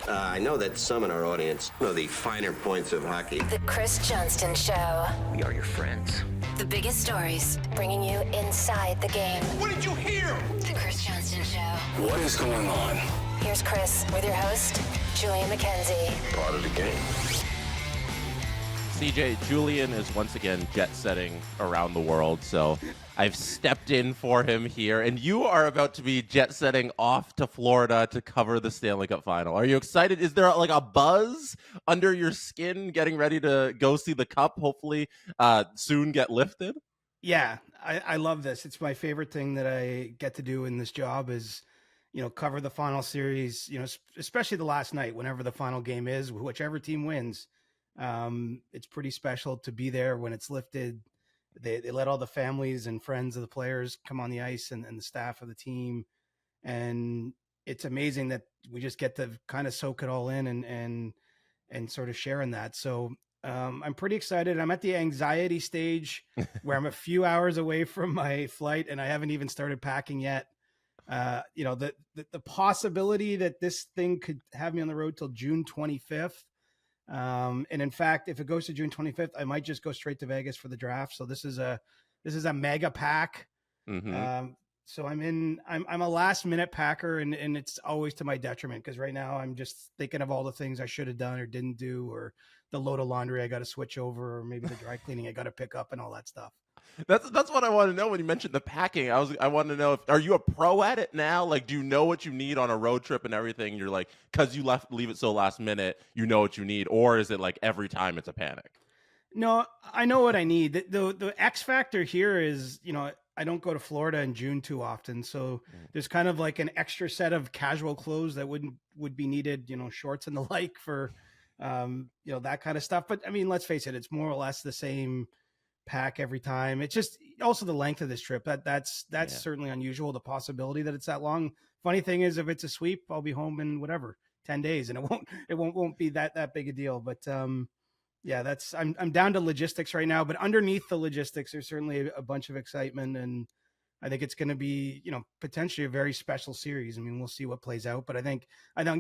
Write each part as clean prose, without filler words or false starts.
I know that some in our audience know the finer points of hockey. The Chris Johnston Show. We are your friends. The biggest stories, bringing you inside the game. What did you hear? The Chris Johnston Show. What is going on? Here's Chris with your host, Julian McKenzie. Part of the game. CJ, Julian is once again jet-setting around the world, so I've stepped in for him here, and you are about to be jet-setting off to Florida to cover the Stanley Cup Final. Are you excited? Is there like a buzz under your skin getting ready to go see the Cup, hopefully soon get lifted? Yeah, I love this. It's my favorite thing that I get to do in this job is, cover the final series, especially the last night, whenever the final game is, whichever team wins. It's pretty special to be there when it's lifted. They let all the families and friends of the players come on the ice and the staff of the team. And it's amazing that we just get to kind of soak it all in and sort of share in that. So I'm pretty excited. I'm at the anxiety stage where I'm a few hours away from my flight and I haven't even started packing yet. The possibility that this thing could have me on the road till June 25th. And in fact, if it goes to June 25th, I might just go straight to Vegas for the draft. So this is a mega pack. Mm-hmm. So I'm a last minute packer and it's always to my detriment because right now I'm just thinking of all the things I should have done or didn't do, or the load of laundry I got to switch over, or maybe the dry cleaning I got to pick up and all that stuff. That's what I want to know when you mentioned the packing. I want to know are you a pro at it now? Like, do you know what you need on a road trip and everything? You're like, because you leave it so last minute, you know what you need, or is it like every time it's a panic? No, I know what I need. The X factor here is, I don't go to Florida in June too often, so there's kind of like an extra set of casual clothes that would be needed, shorts and the like for, that kind of stuff. But I mean, let's face it, it's more or less the same pack every time. It's just also the length of this trip that's certainly unusual. The possibility that it's that long. Funny thing is, if it's a sweep, I'll be home in 10 days, and it won't be that big a deal. But yeah, I'm down to logistics right now. But underneath the logistics, there's certainly a bunch of excitement, and I think it's going to be potentially a very special series. I mean, we'll see what plays out, but I think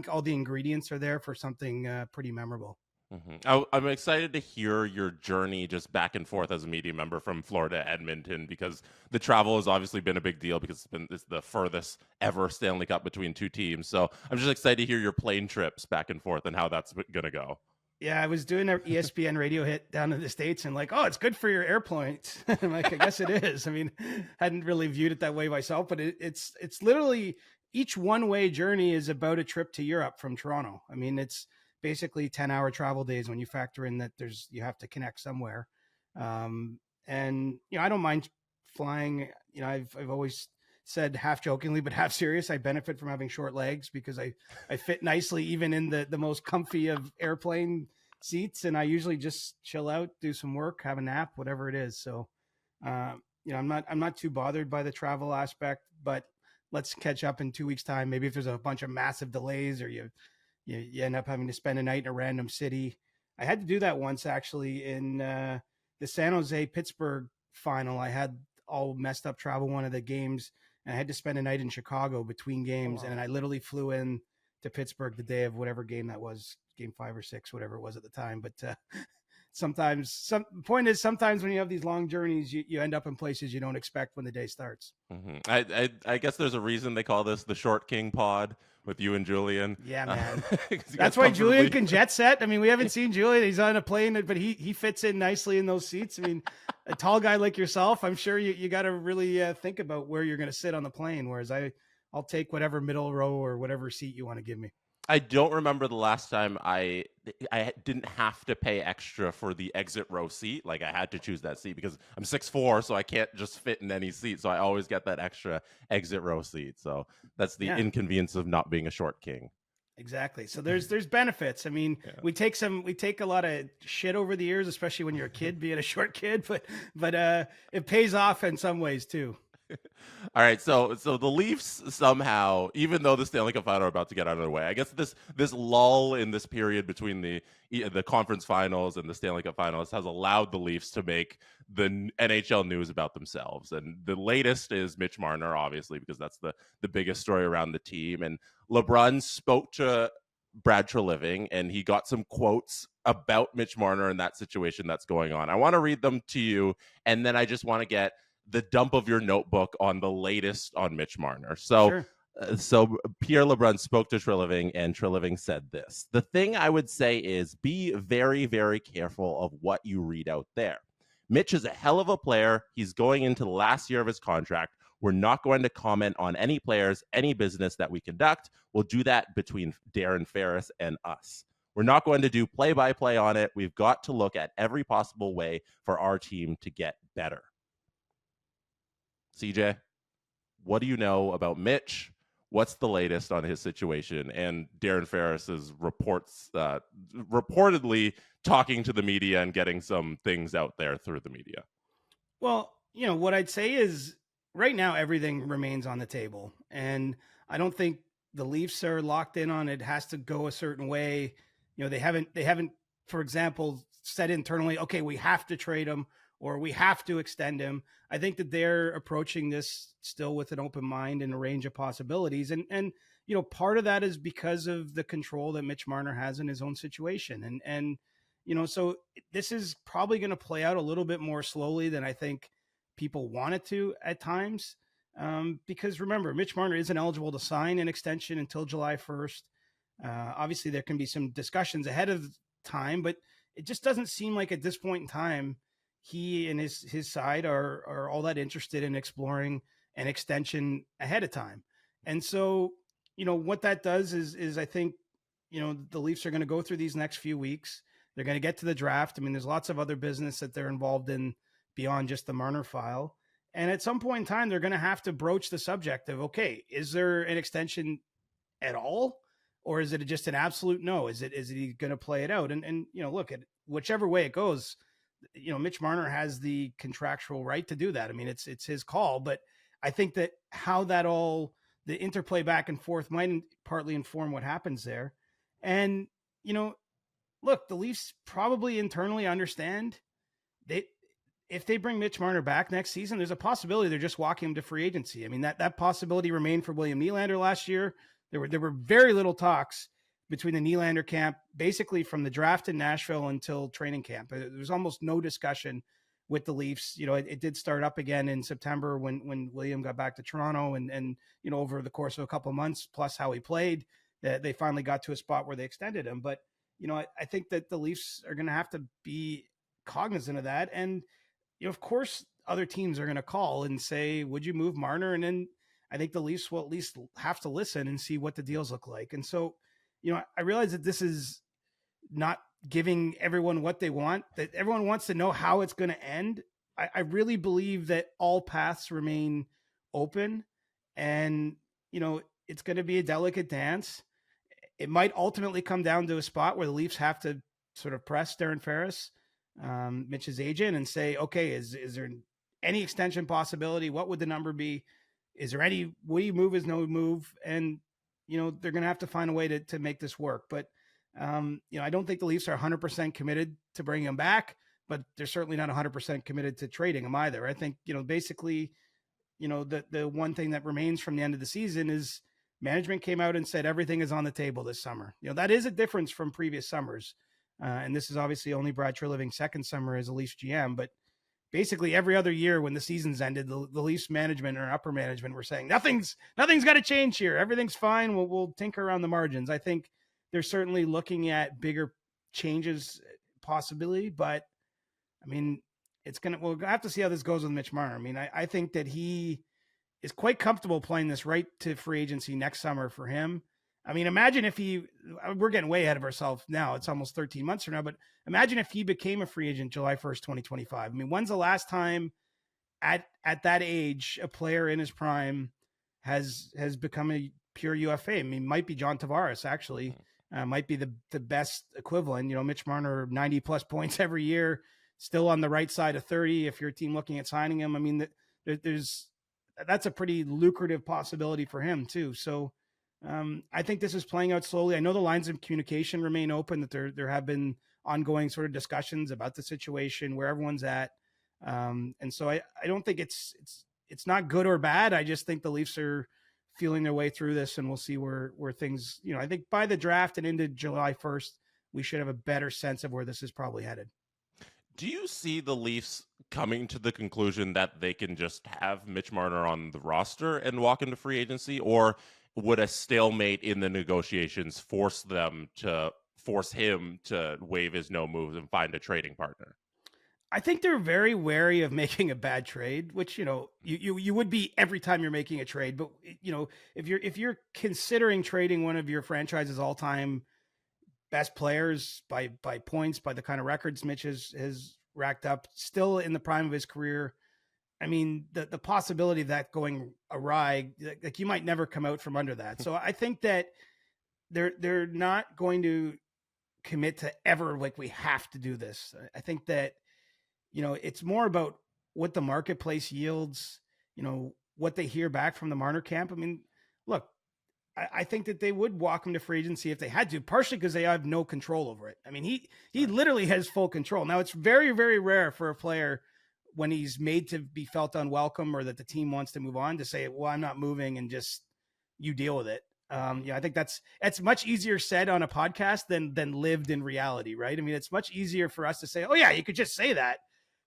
all the ingredients are there for something pretty memorable. Mm-hmm. I'm excited to hear your journey just back and forth as a media member from Florida to Edmonton, because the travel has obviously been a big deal because it's the furthest ever Stanley Cup between two teams. So I'm just excited to hear your plane trips back and forth and how that's going to go. Yeah, I was doing an ESPN radio hit down in the States and like, oh, it's good for your air points. I'm like, I guess it is. I mean, hadn't really viewed it that way myself, but it's literally each one-way journey is about a trip to Europe from Toronto. I mean, it's basically 10-hour travel days when you factor in that you have to connect somewhere. And, I don't mind flying. I've always said, half jokingly, but half serious, I benefit from having short legs because I fit nicely even in the most comfy of airplane seats. And I usually just chill out, do some work, have a nap, whatever it is. So, I'm not too bothered by the travel aspect, but let's catch up in 2 weeks' time. Maybe if there's a bunch of massive delays or you end up having to spend a night in a random city. I had to do that once actually in the San Jose Pittsburgh final. I had all messed up travel one of the games, and I had to spend a night in Chicago between games. Oh, wow. And I literally flew in to Pittsburgh the day of whatever game that was, game 5 or 6, whatever it was at the time. But sometimes when you have these long journeys, you end up in places you don't expect when the day starts. Mm-hmm. I guess there's a reason they call this the Short King Pod with you and Julian. Yeah, man. That's why Julian can jet set. I mean, we haven't seen Julian. He's on a plane, but he fits in nicely in those seats. I mean, a tall guy like yourself, I'm sure you got to really think about where you're going to sit on the plane. Whereas I'll take whatever middle row or whatever seat you want to give me. I don't remember the last time I didn't have to pay extra for the exit row seat. Like, I had to choose that seat because I'm 6'4", so I can't just fit in any seat. So I always get that extra exit row seat. So that's the inconvenience of not being a short king. Exactly. So there's benefits. I mean, we take a lot of shit over the years, especially when you're a kid, being a short kid, but it pays off in some ways too. All right, so the Leafs somehow, even though the Stanley Cup Final are about to get out of the way, I guess this lull in this period between the conference finals and the Stanley Cup Finals has allowed the Leafs to make the NHL news about themselves. And the latest is Mitch Marner, obviously, because that's the biggest story around the team. And LeBron spoke to Brad Treliving, and he got some quotes about Mitch Marner and that situation that's going on. I want to read them to you, and then I just want to get the dump of your notebook on the latest on Mitch Marner. Sure. So Pierre LeBrun spoke to Treliving, and Treliving said this: the thing I would say is be very, very careful of what you read out there. Mitch is a hell of a player. He's going into the last year of his contract. We're not going to comment on any players, any business that we conduct. We'll do that between Darren Ferris and us. We're not going to do play-by-play on it. We've got to look at every possible way for our team to get better. CJ, what do you know about Mitch? What's the latest on his situation? And Darren Ferris's reports, reportedly talking to the media and getting some things out there through the media. Well, what I'd say is right now, everything remains on the table. And I don't think the Leafs are locked in on it has to go a certain way. They haven't, for example, said internally, okay, we have to trade him or we have to extend him. I think that they're approaching this still with an open mind and a range of possibilities. And part of that is because of the control that Mitch Marner has in his own situation. And so this is probably going to play out a little bit more slowly than I think people want it to at times. Because remember, Mitch Marner isn't eligible to sign an extension until July 1st. Obviously there can be some discussions ahead of time, but it just doesn't seem like at this point in time, he and his side are all that interested in exploring an extension ahead of time. And so, what that does is I think, the Leafs are going to go through these next few weeks. They're going to get to the draft. I mean, there's lots of other business that they're involved in beyond just the Marner file. And at some point in time, they're going to have to broach the subject of, okay, is there an extension at all? Or is it just an absolute no? Is he going to play it out? And look, at whichever way it goes, Mitch Marner has the contractual right to do that. I mean, it's his call, but I think that how that all, the interplay back and forth might partly inform what happens there. And, look, the Leafs probably internally understand if they bring Mitch Marner back next season, there's a possibility they're just walking him to free agency. I mean, that possibility remained for William Nylander last year. There were very little talks between the Nylander camp, basically from the draft in Nashville until training camp. There was almost no discussion with the Leafs. It did start up again in September when William got back to Toronto and over the course of a couple of months, plus how he played, they finally got to a spot where they extended him. But, I think that the Leafs are going to have to be cognizant of that. And, of course, other teams are going to call and say, would you move Marner? And then I think the Leafs will at least have to listen and see what the deals look like. And so, I realize that this is not giving everyone what they want, that everyone wants to know how it's going to end. I really believe that all paths remain open and, it's going to be a delicate dance. It might ultimately come down to a spot where the Leafs have to sort of press Darren Ferris, Mitch's agent, and say, okay, is there any extension possibility? What would the number be? Is there any, will you move, is no move? And, they're going to have to find a way to make this work. But, I don't think the Leafs are 100% committed to bringing him back, but they're certainly not 100% committed to trading him either. I think, basically, the one thing that remains from the end of the season is management came out and said everything is on the table this summer. That is a difference from previous summers. And this is obviously only Brad Treliving's second summer as a Leafs GM, but basically every other year when the season's ended, the Leafs management or upper management were saying nothing's got to change here. Everything's fine. We'll tinker around the margins. I think they're certainly looking at bigger changes possibly, but I mean, we'll have to see how this goes with Mitch Marner. I mean, I think that he is quite comfortable playing this right to free agency next summer for him. I mean, imagine if we're getting way ahead of ourselves now. It's almost 13 months from now, but imagine if he became a free agent July 1st, 2025. I mean, when's the last time at that age, a player in his prime has become a pure UFA? I mean, might be John Tavares, actually. Might be the best equivalent. Mitch Marner, 90 plus points every year, still on the right side of 30. If your team looking at signing him, I mean, that's a pretty lucrative possibility for him too. So I think this is playing out slowly. I know the lines of communication remain open, that there have been ongoing sort of discussions about the situation, where everyone's at. And so I don't think it's not good or bad. I just think the Leafs are feeling their way through this, and we'll see where things, I think by the draft and into July 1st, we should have a better sense of where this is probably headed. Do you see the Leafs coming to the conclusion that they can just have Mitch Marner on the roster and walk into free agency, or would a stalemate in the negotiations force him to waive his no moves and find a trading partner? I think they're very wary of making a bad trade, which, you would be every time you're making a trade. But, if you're considering trading one of your franchise's all-time best players by points, by the kind of records Mitch has racked up, still in the prime of his career, I mean, the possibility of that going awry, like you might never come out from under that. So I think that they're not going to commit to ever, like, we have to do this. I think that, it's more about what the marketplace yields, what they hear back from the Marner camp. I mean, look, I think that they would walk him to free agency if they had to, partially because they have no control over it. I mean, he literally has full control. Now, it's very, very rare for a player when he's made to be felt unwelcome or that the team wants to move on to say, well, I'm not moving, and just you deal with it. I think that's much easier said on a podcast than lived in reality, right? I mean, it's much easier for us to say, oh yeah, you could just say that.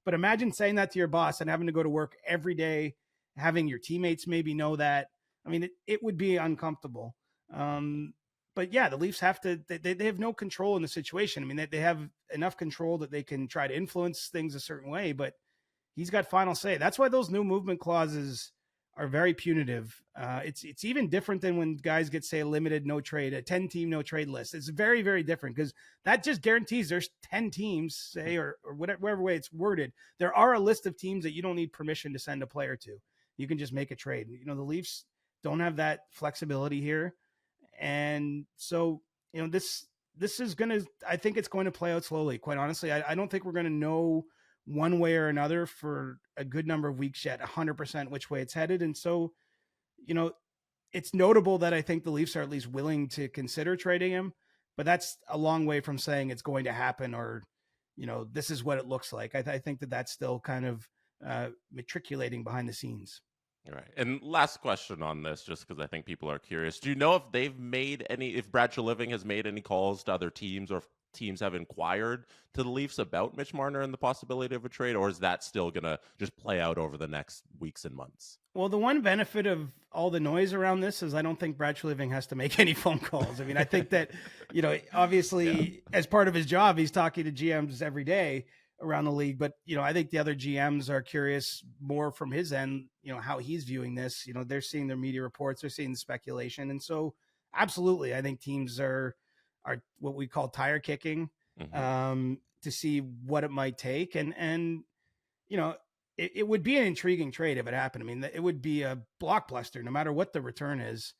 But imagine saying that to your boss and having to go to work every day, having your teammates maybe know that. I mean, it would be uncomfortable. But yeah, the Leafs have to, they have no control in the situation. I mean, they have enough control that they can try to influence things a certain way, but he's got final say. That's why those new movement clauses are very punitive. It's even different than when guys get, say, a limited no trade, a 10-team no trade list. It's very, very different because that just guarantees there's 10 teams, say, or whatever way it's worded. There are a list of teams that you don't need permission to send a player to. You can just make a trade. The Leafs don't have that flexibility here. And so, this is going to, I think it's going to play out slowly. Quite honestly, I don't think we're going to know one way or another for a good number of weeks yet, 100% which way it's headed. And so, it's notable that I think the Leafs are at least willing to consider trading him, but that's a long way from saying it's going to happen or, this is what it looks like. I think that that's still kind of matriculating behind the scenes. Right. And last question on this, just because I think people are curious. Do you know if if Brad Treliving has made any calls to other teams, or if teams have inquired to the Leafs about Mitch Marner and the possibility of a trade, or is that still going to just play out over the next weeks and months? Well, the one benefit of all the noise around this is I don't think Brad Treliving has to make any phone calls. I mean, I think that, obviously as part of his job, he's talking to GMs every day around the league, but I think the other GMs are curious more from his end, how he's viewing this. They're seeing their media reports, they're seeing the speculation, and so absolutely, I think teams are what we call tire kicking to see what it might take, and it would be an intriguing trade if it happened. I mean, it would be a blockbuster no matter what the return is.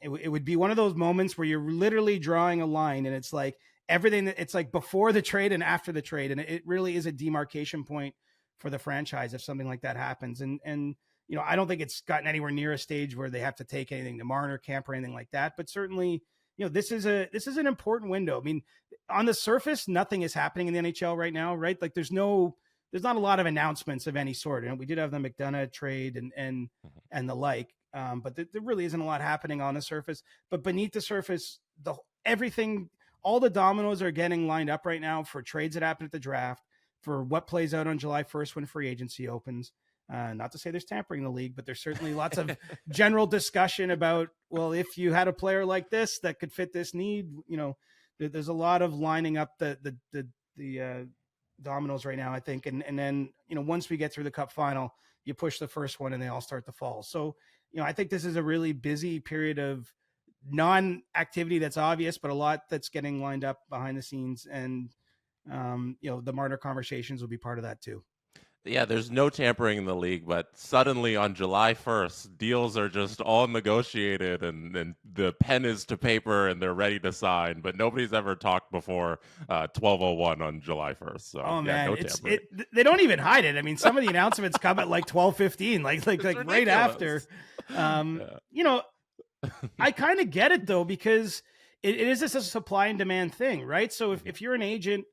It would be one of those moments where you're literally drawing a line, and it's like everything that it's like before the trade and after the trade. And it really is a demarcation point for the franchise if something like that happens. And I don't think it's gotten anywhere near a stage where they have to take anything to Marner camp or anything like that. But certainly, this is an important window. I mean, on the surface, nothing is happening in the NHL right now, right? Like there's not a lot of announcements of any sort. We did have the McDonough trade and the like, but there really isn't a lot happening on the surface. But beneath the surface, all the dominoes are getting lined up right now for trades that happen at the draft, for what plays out on July 1st when free agency opens. Not to say there's tampering in the league, but there's certainly lots of general discussion about, well, if you had a player like this that could fit this need, there's a lot of lining up the dominoes right now, I think. And then, once we get through the Cup final, you push the first one and they all start to fall. So, I think this is a really busy period of non-activity that's obvious, but a lot that's getting lined up behind the scenes. And, the Marner conversations will be part of that too. Yeah, there's no tampering in the league, but suddenly on July 1st, deals are just all negotiated and the pen is to paper and they're ready to sign, but nobody's ever talked before 12:01 on July 1st. So, no tampering. They don't even hide it. I mean, some of the announcements come at like 12:15, like right after. I kind of get it though, because it is just a supply and demand thing, right? So if you're an agent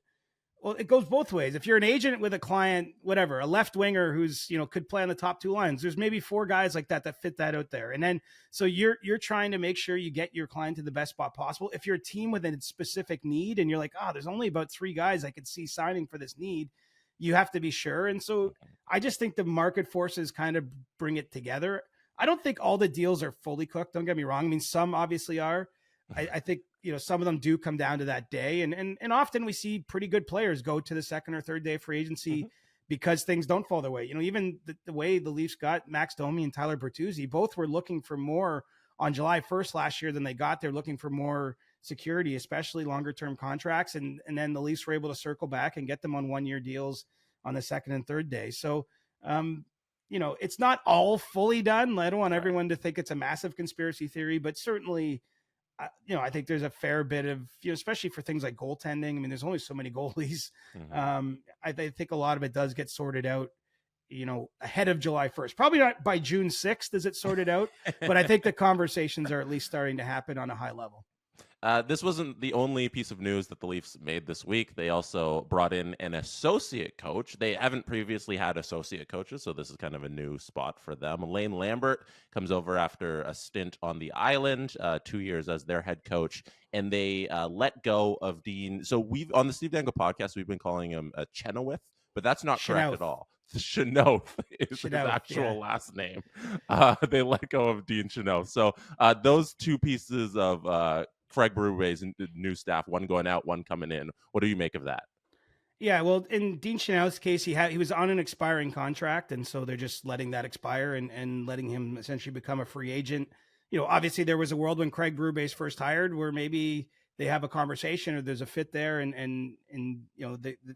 Well, it goes both ways. If you're an agent with a client, whatever, a left winger who's, could play on the top two lines, there's maybe 4 guys like that fit that out there. And then, so you're trying to make sure you get your client to the best spot possible. If you're a team with a specific need and you're like, there's only about 3 guys I could see signing for this need, you have to be sure. And so I just think the market forces kind of bring it together. I don't think all the deals are fully cooked. Don't get me wrong. I mean, some obviously are. I think, some of them do come down to that day. And often we see pretty good players go to the second or third day of free agency because things don't fall their way. Even the way the Leafs got Max Domi and Tyler Bertuzzi, both were looking for more on July 1st last year than they got. They're looking for more security, especially longer term contracts. And then the Leafs were able to circle back and get them on 1-year deals on the second and third day. So, it's not all fully done. I don't want everyone to think it's a massive conspiracy theory, but certainly, I think there's a fair bit of, especially for things like goaltending. I mean, there's only so many goalies. I think a lot of it does get sorted out, ahead of July 1st. Probably not by June 6th is it sorted out, but I think the conversations are at least starting to happen on a high level. This wasn't the only piece of news that the Leafs made this week. They also brought in an associate coach. They haven't previously had associate coaches, so this is kind of a new spot for them. Lambert comes over after a stint on the island, 2 years as their head coach, and they let go of Dean. So we've on the Steve Dangle podcast, we've been calling him a Chenoweth, but that's not correct at all. Chanot is his actual last name. They let go of Dean Chanot. So those two pieces of Craig Berube's new staff, one going out, one coming in. What do you make of that? Yeah, well, in Dean Chanot's case, he was on an expiring contract, and so they're just letting that expire and letting him essentially become a free agent. Obviously there was a world when Craig Berube's first hired where maybe they have a conversation or there's a fit there, and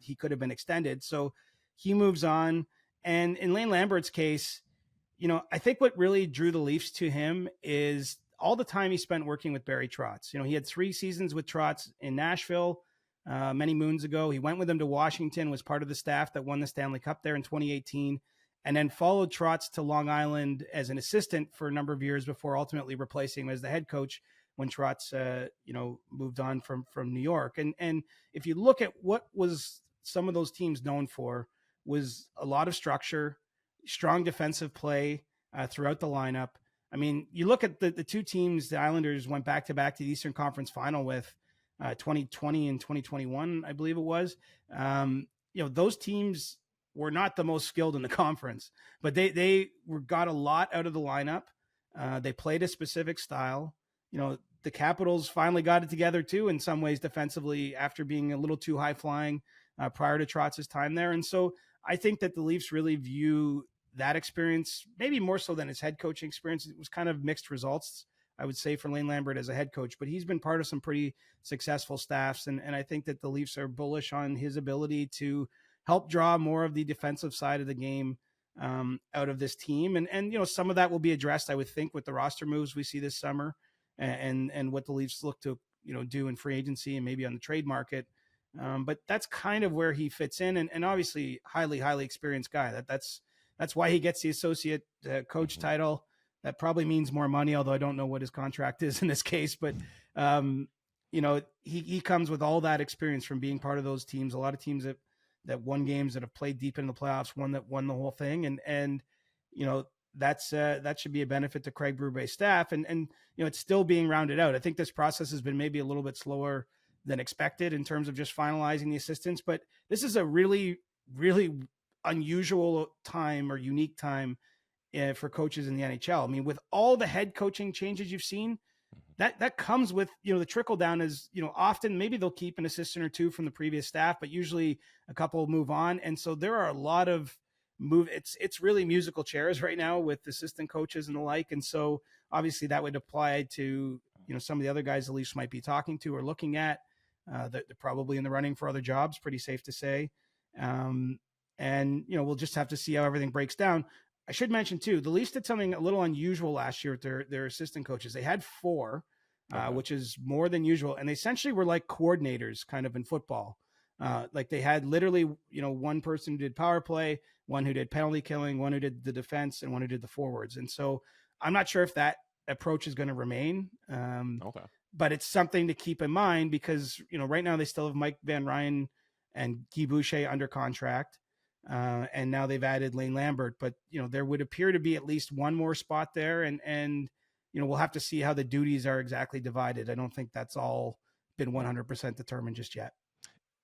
he could have been extended. So he moves on, and in Lane Lambert's case, I think what really drew the Leafs to him is all the time he spent working with Barry Trotz. He had 3 seasons with Trotz in Nashville many moons ago. He went with him to Washington, was part of the staff that won the Stanley Cup there in 2018, and then followed Trotz to Long Island as an assistant for a number of years before ultimately replacing him as the head coach when Trotz, moved on from New York. And if you look at what was some of those teams known for, was a lot of structure, strong defensive play throughout the lineup. I mean, you look at the 2 teams the Islanders went back-to-back to the Eastern Conference Final with 2020 and 2021, I believe it was. Those teams were not the most skilled in the conference, but they got a lot out of the lineup. They played a specific style. The Capitals finally got it together too, in some ways defensively, after being a little too high-flying prior to Trotz's time there. And so I think that the Leafs really view that experience, maybe more so than his head coaching experience. It was kind of mixed results, I would say, for Lane Lambert as a head coach, but he's been part of some pretty successful staffs. And I think that the Leafs are bullish on his ability to help draw more of the defensive side of the game out of this team. And some of that will be addressed, I would think, with the roster moves we see this summer and what the Leafs look to, do in free agency and maybe on the trade market. But that's kind of where he fits in. And obviously highly, highly experienced guy. That's why he gets the associate coach title. That probably means more money, although I don't know what his contract is in this case. But, he comes with all that experience from being part of those teams. A lot of teams that won games, that have played deep in the playoffs, won the whole thing. And that should be a benefit to Craig Berube's staff. And it's still being rounded out. I think this process has been maybe a little bit slower than expected in terms of just finalizing the assistants. But this is a really, really unusual time or unique time for coaches in the NHL. I mean, with all the head coaching changes you've seen, that comes with, the trickle down is, often maybe they'll keep an assistant or 2 from the previous staff, but usually a couple move on. And so there are a lot of it's really musical chairs right now with assistant coaches and the like. And so obviously that would apply to, some of the other guys the Leafs might be talking to or looking at. They're probably in the running for other jobs, pretty safe to say. And we'll just have to see how everything breaks down. I should mention too, the Leafs did something a little unusual last year with their assistant coaches. They had 4, which is more than usual. And they essentially were like coordinators kind of in football. Like they had literally, one person who did power play, one who did penalty killing, one who did the defense, and one who did the forwards. And so I'm not sure if that approach is going to remain. But it's something to keep in mind because, right now they still have Mike Van Ryn and Guy Boucher under contract. And now they've added Lane Lambert, but there would appear to be at least one more spot there, and we'll have to see how the duties are exactly divided. I don't think that's all been 100% determined just yet.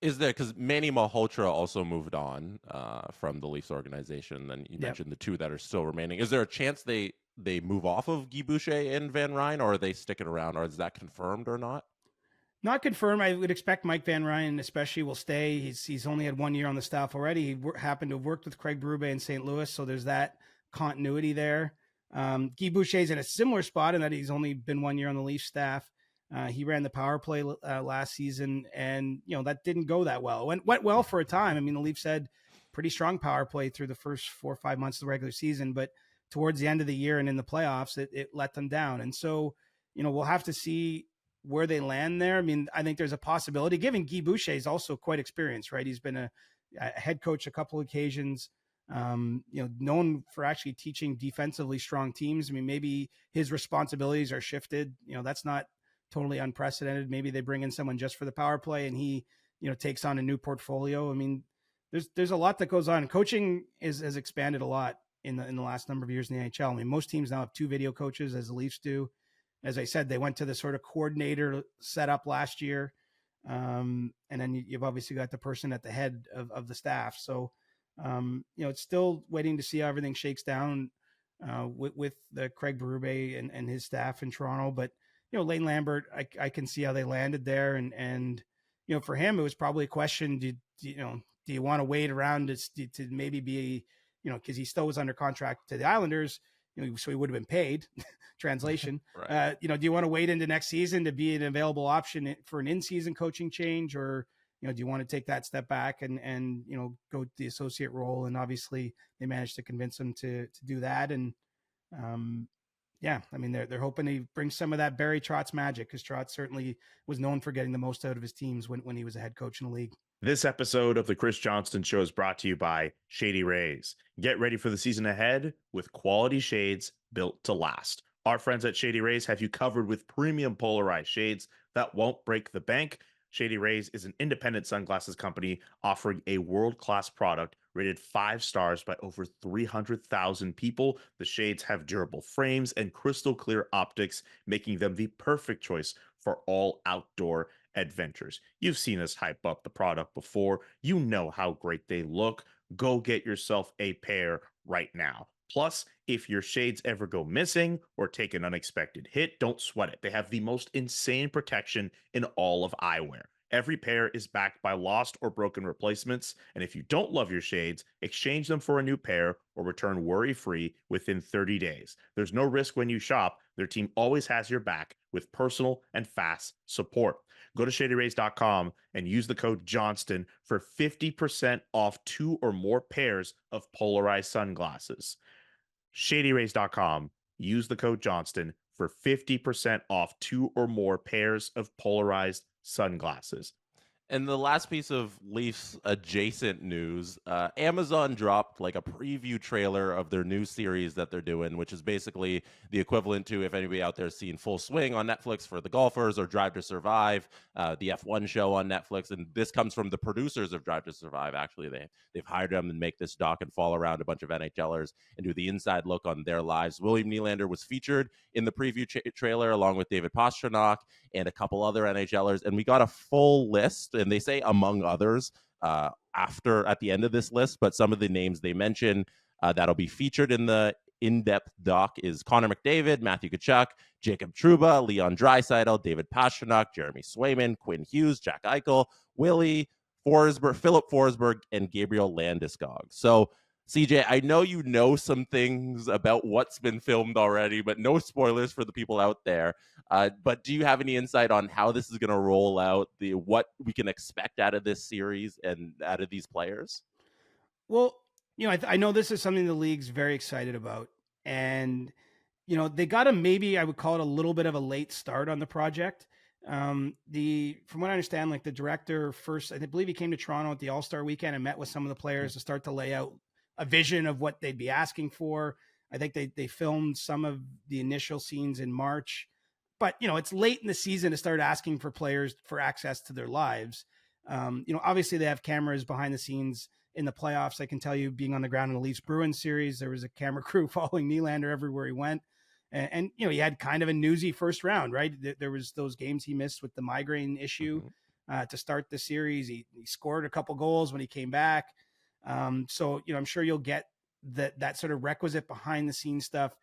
Is there, because Manny Malhotra also moved on from the Leafs organization, and you mentioned the two that are still remaining. Is there a chance they move off of Guy Boucher and Van Ryn, or are they sticking around, or is that confirmed or not? Not confirmed. I would expect Mike Van Ryn especially will stay. He's only had 1 year on the staff already. He happened to have worked with Craig Berube in St. Louis, so there's that continuity there. Guy Boucher's in a similar spot in that he's only been 1 year on the Leafs staff. He ran the power play last season, and that didn't go that well. It went well for a time. I mean, the Leafs had pretty strong power play through the first 4 or 5 months of the regular season, but towards the end of the year and in the playoffs, it let them down. And so, we'll have to see where they land there. I mean, I think there's a possibility, given Guy Boucher is also quite experienced, right? He's been a head coach a couple of occasions, known for actually teaching defensively strong teams. I mean, maybe his responsibilities are shifted. That's not totally unprecedented. Maybe they bring in someone just for the power play and he, takes on a new portfolio. I mean, there's a lot that goes on. Coaching has expanded a lot in the last number of years in the NHL. I mean, most teams now have 2 video coaches, as the Leafs do. As I said, they went to the sort of coordinator setup last year. And then you've obviously got the person at the head of the staff. So, it's still waiting to see how everything shakes down with the Craig Berube and his staff in Toronto. But, Lane Lambert, I can see how they landed there. And for him, it was probably a question, do you want to wait around to maybe be, because he still was under contract to the Islanders, so he would have been paid. Translation. Right. Do you want to wait into next season to be an available option for an in-season coaching change, or do you want to take that step back and go the associate role? And obviously they managed to convince him to do that. And I mean, they're hoping he brings some of that Barry Trotz magic, because Trotz certainly was known for getting the most out of his teams when he was a head coach in the league. This episode of the Chris Johnston Show is brought to you by Shady Rays. Get ready for the season ahead with quality shades built to last. Our friends at Shady Rays have you covered with premium polarized shades that won't break the bank. Shady Rays is an independent sunglasses company offering a world-class product rated 5 stars by over 300,000 people. The shades have durable frames and crystal clear optics, making them the perfect choice for all outdoor adventures. You've seen us hype up the product before. You know how great they look. Go get yourself a pair right now. Plus, if your shades ever go missing or take an unexpected hit, don't sweat it. They have the most insane protection in all of eyewear. Every pair is backed by lost or broken replacements, and if you don't love your shades, exchange them for a new pair or return worry-free within 30 days. There's no risk when you shop. Their team always has your back with personal and fast support. Go to ShadyRays.com and use the code Johnston for 50% off 2 or more pairs of polarized sunglasses. ShadyRays.com. Use the code Johnston for 50% off 2 or more pairs of polarized sunglasses. And the last piece of Leafs adjacent news, Amazon dropped like a preview trailer of their new series that they're doing, which is basically the equivalent to, if anybody out there has seen Full Swing on Netflix for the golfers, or Drive to Survive, the F1 show on Netflix. And this comes from the producers of Drive to Survive. Actually, they've hired them and make this doc and follow around a bunch of NHLers and do the inside look on their lives. William Nylander was featured in the preview trailer along with David Pastrnak and a couple other NHLers, and we got a full list, and they say among others at the end of this list, but some of the names they mention that'll be featured in the in-depth doc is Connor McDavid, Matthew Tkachuk, Jacob Trouba, Leon Draisaitl, David Pastrnak, Jeremy Swayman, Quinn Hughes, Jack Eichel, Willie Forsberg, Philip Forsberg, and Gabriel Landeskog. So CJ, I know you know some things about what's been filmed already, but no spoilers for the people out there. But do you have any insight on how this is going to roll out, what we can expect out of this series and out of these players? Well, I know this is something the league's very excited about. And, they got I would call it a little bit of a late start on the project. From what I understand, like the director first, I believe he came to Toronto at the All-Star weekend and met with some of the players to start to lay out a vision of what they'd be asking for. I think they filmed some of the initial scenes in March, but it's late in the season to start asking for players for access to their lives. Obviously they have cameras behind the scenes in the playoffs. I can tell you, being on the ground in the Leafs Bruins series, there was a camera crew following Nylander everywhere he went. And he had kind of a newsy first round, right? There was those games he missed with the migraine issue to start the series. He scored a couple goals when he came back. So I'm sure you'll get that sort of requisite behind the scenes stuff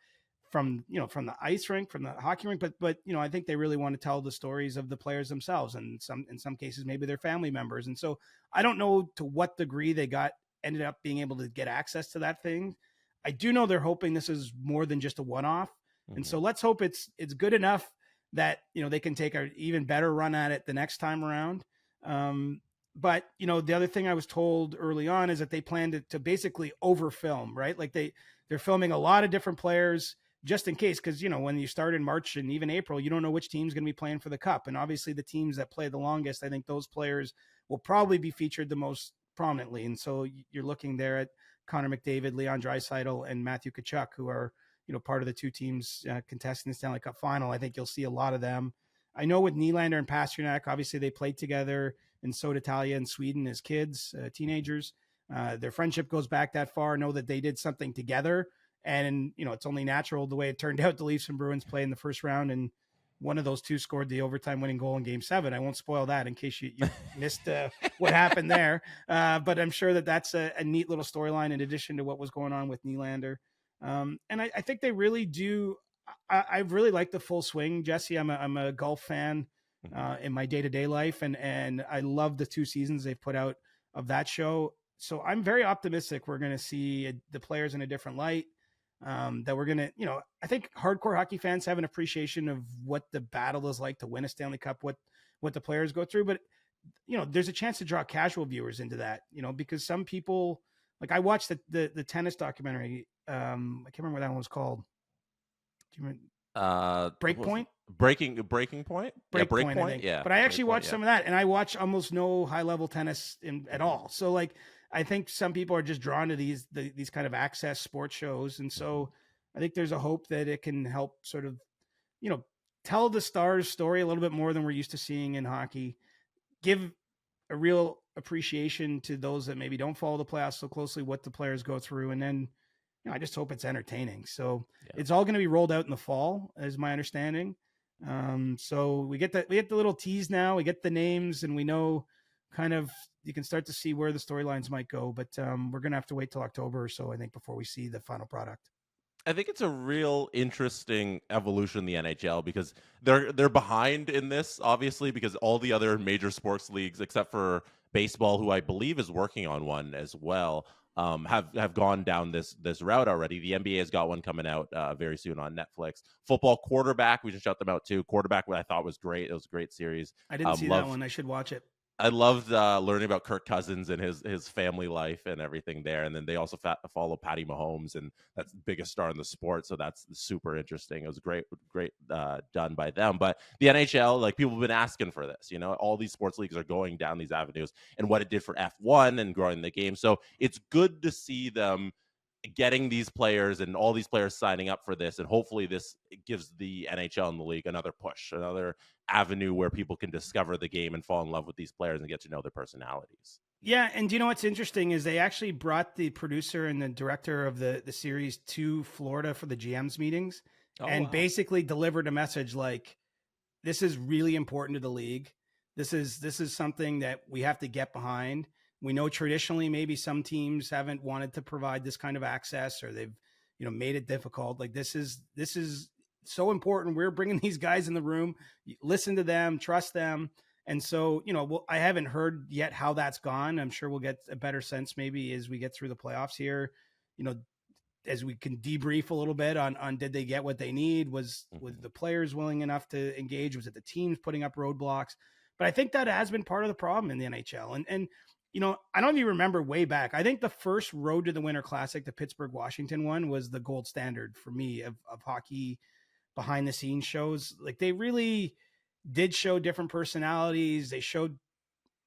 from the ice rink, from the hockey rink. But I think they really want to tell the stories of the players themselves, and in some cases maybe their family members. And so I don't know to what degree they ended up being able to get access to that thing. I do know they're hoping this is more than just a one-off. And so let's hope it's good enough that, they can take an even better run at it the next time around. But the other thing I was told early on is that they plan to basically overfilm, right? Like they're filming a lot of different players just in case, because, when you start in March and even April, you don't know which team's going to be playing for the cup. And obviously the teams that play the longest, I think those players will probably be featured the most prominently. And so you're looking there at Connor McDavid, Leon Draisaitl, and Matthew Tkachuk, who are, part of the two teams contesting the Stanley Cup Final. I think you'll see a lot of them. I know with Nylander and Pasternak, obviously they played together, and so did Talia in Sweden as kids, teenagers. Their friendship goes back that far. I know that they did something together, and it's only natural the way it turned out. The Leafs and Bruins play in the first round, and one of those two scored the overtime winning goal in Game 7. I won't spoil that in case you missed what happened there. But I'm sure that's a neat little storyline in addition to what was going on with Nylander. And I think they really do. I really like the full swing, Jesse. I'm a golf fan in my day-to-day life, and I love the 2 seasons they've put out of that show. So I'm very optimistic we're going to see the players in a different light. That we're going to, I think hardcore hockey fans have an appreciation of what the battle is like to win a Stanley Cup, what the players go through. But, there's a chance to draw casual viewers into that, because some people, like I watched the tennis documentary. I can't remember what that one was called. Do you remember? Breakpoint? Breaking Point? Breakpoint, I think. Yeah. But I actually watched some of that, and I watch almost no high-level tennis at all. So, like, I think some people are just drawn to these kind of access sports shows. And so I think there's a hope that it can help sort of, tell the Stars story a little bit more than we're used to seeing in hockey, give a real appreciation to those that maybe don't follow the playoffs so closely, what the players go through. And then, I just hope it's entertaining. So It's all going to be rolled out in the fall, is my understanding. So we get the little tease now, we get the names, and we know kind of, you can start to see where the storylines might go, but we're going to have to wait till October or so, I think, before we see the final product. I think it's a real interesting evolution in the NHL because they're behind in this, obviously, because all the other major sports leagues, except for baseball, who I believe is working on one as well, have gone down this route already. The NBA has got one coming out very soon on Netflix. Football Quarterback, we should shout them out too. Quarterback, what I thought was great. It was a great series. I didn't see that one. I should watch it. I loved learning about Kirk Cousins and his family life and everything there. And then they also follow Patty Mahomes, and that's the biggest star in the sport. So that's super interesting. It was great done by them. But the NHL, like, people have been asking for this. All these sports leagues are going down these avenues, and what it did for F1 and growing the game. So it's good to see them getting these players and all these players signing up for this, and hopefully this gives the NHL and the league another push, another avenue where people can discover the game and fall in love with these players and get to know their personalities. Yeah, and what's interesting is they actually brought the producer and the director of the series to Florida for the GM's meetings, basically delivered a message like, this is really important to the league. This is something that we have to get behind. We know traditionally maybe some teams haven't wanted to provide this kind of access, or they've, made it difficult. Like, this is so important. We're bringing these guys in the room, listen to them, trust them. And so, I haven't heard yet how that's gone. I'm sure we'll get a better sense maybe as we get through the playoffs here, as we can debrief a little bit on did they get what they need? Was the players willing enough to engage? Was it the teams putting up roadblocks? But I think that has been part of the problem in the NHL. And I don't even remember way back. I think the first Road to the Winter Classic, the Pittsburgh, Washington one, was the gold standard for me of hockey behind the scenes shows. Like, they really did show different personalities. They showed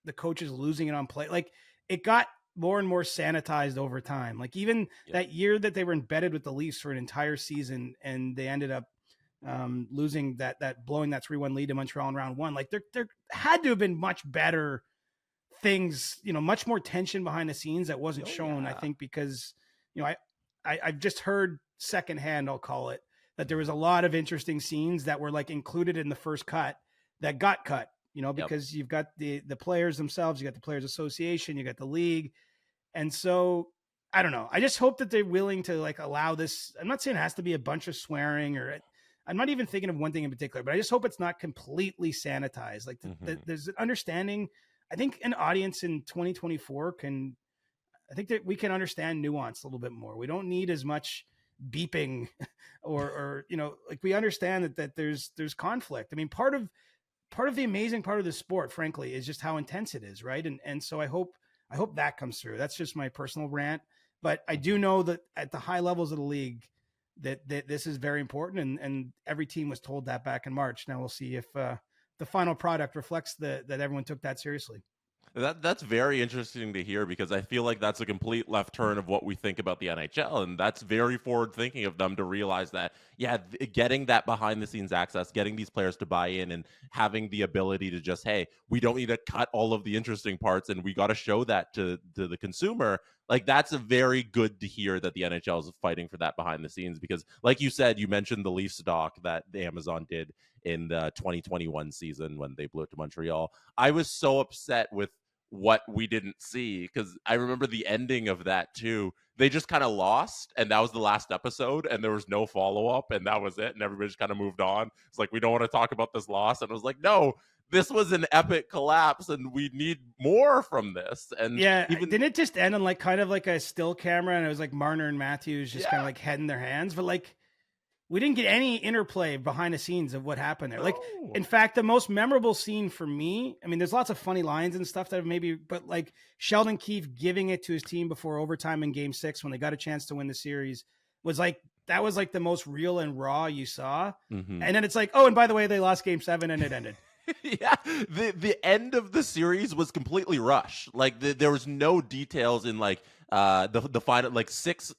the coaches losing it on play. Like, it got more and more sanitized over time. Like, even that year that they were embedded with the Leafs for an entire season, and they ended up losing that blowing that 3-1 lead to Montreal in round 1. Like, there had to have been much better things, much more tension behind the scenes that wasn't shown. Yeah. I think because, I've just heard secondhand, I'll call it, that there was a lot of interesting scenes that were like included in the first cut that got cut, because you've got the players themselves, you got the Players Association, you got the league. And so I don't know. I just hope that they're willing to like allow this. I'm not saying it has to be a bunch of swearing, or I'm not even thinking of one thing in particular, but I just hope it's not completely sanitized. Like there's an understanding. I think an audience in 2024 I think that we can understand nuance a little bit more. We don't need as much beeping or like we understand that there's conflict. I mean, part of the amazing part of the sport, frankly, is just how intense it is. Right. And so I hope that comes through. That's just my personal rant, but I do know that at the high levels of the league that this is very important. And every team was told that back in March. Now we'll see if the final product reflects that everyone took that seriously. That's very interesting to hear, because I feel like that's a complete left turn of what we think about the NHL, and that's very forward thinking of them to realize that, getting that behind the scenes access, getting these players to buy in, and having the ability to just, hey, we don't need to cut all of the interesting parts, and we got to show that to the consumer. Like, that's a very good to hear that the NHL is fighting for that behind the scenes, because like you said, you mentioned the Leafs doc that the Amazon did in the 2021 season when they blew it to Montreal. I was so upset with what we didn't see, because I remember the ending of that too. They just kind of lost, and that was the last episode, and there was no follow-up, and that was it, and everybody just kind of moved on. It's like, we don't want to talk about this loss, and I was like, no, this was an epic collapse, and we need more from this. And didn't it just end on like kind of like a still camera, and it was like Marner and Matthews just kind of like heading their hands, but like we didn't get any interplay behind the scenes of what happened there. Like, in fact, the most memorable scene for me, I mean, there's lots of funny lines and stuff that but like Sheldon Keefe giving it to his team before overtime in Game 6 when they got a chance to win the series was like the most real and raw you saw. Mm-hmm. And then it's like, oh, and by the way, they lost Game 7 and it ended. The end of the series was completely rushed. Like there was no details in like the final, like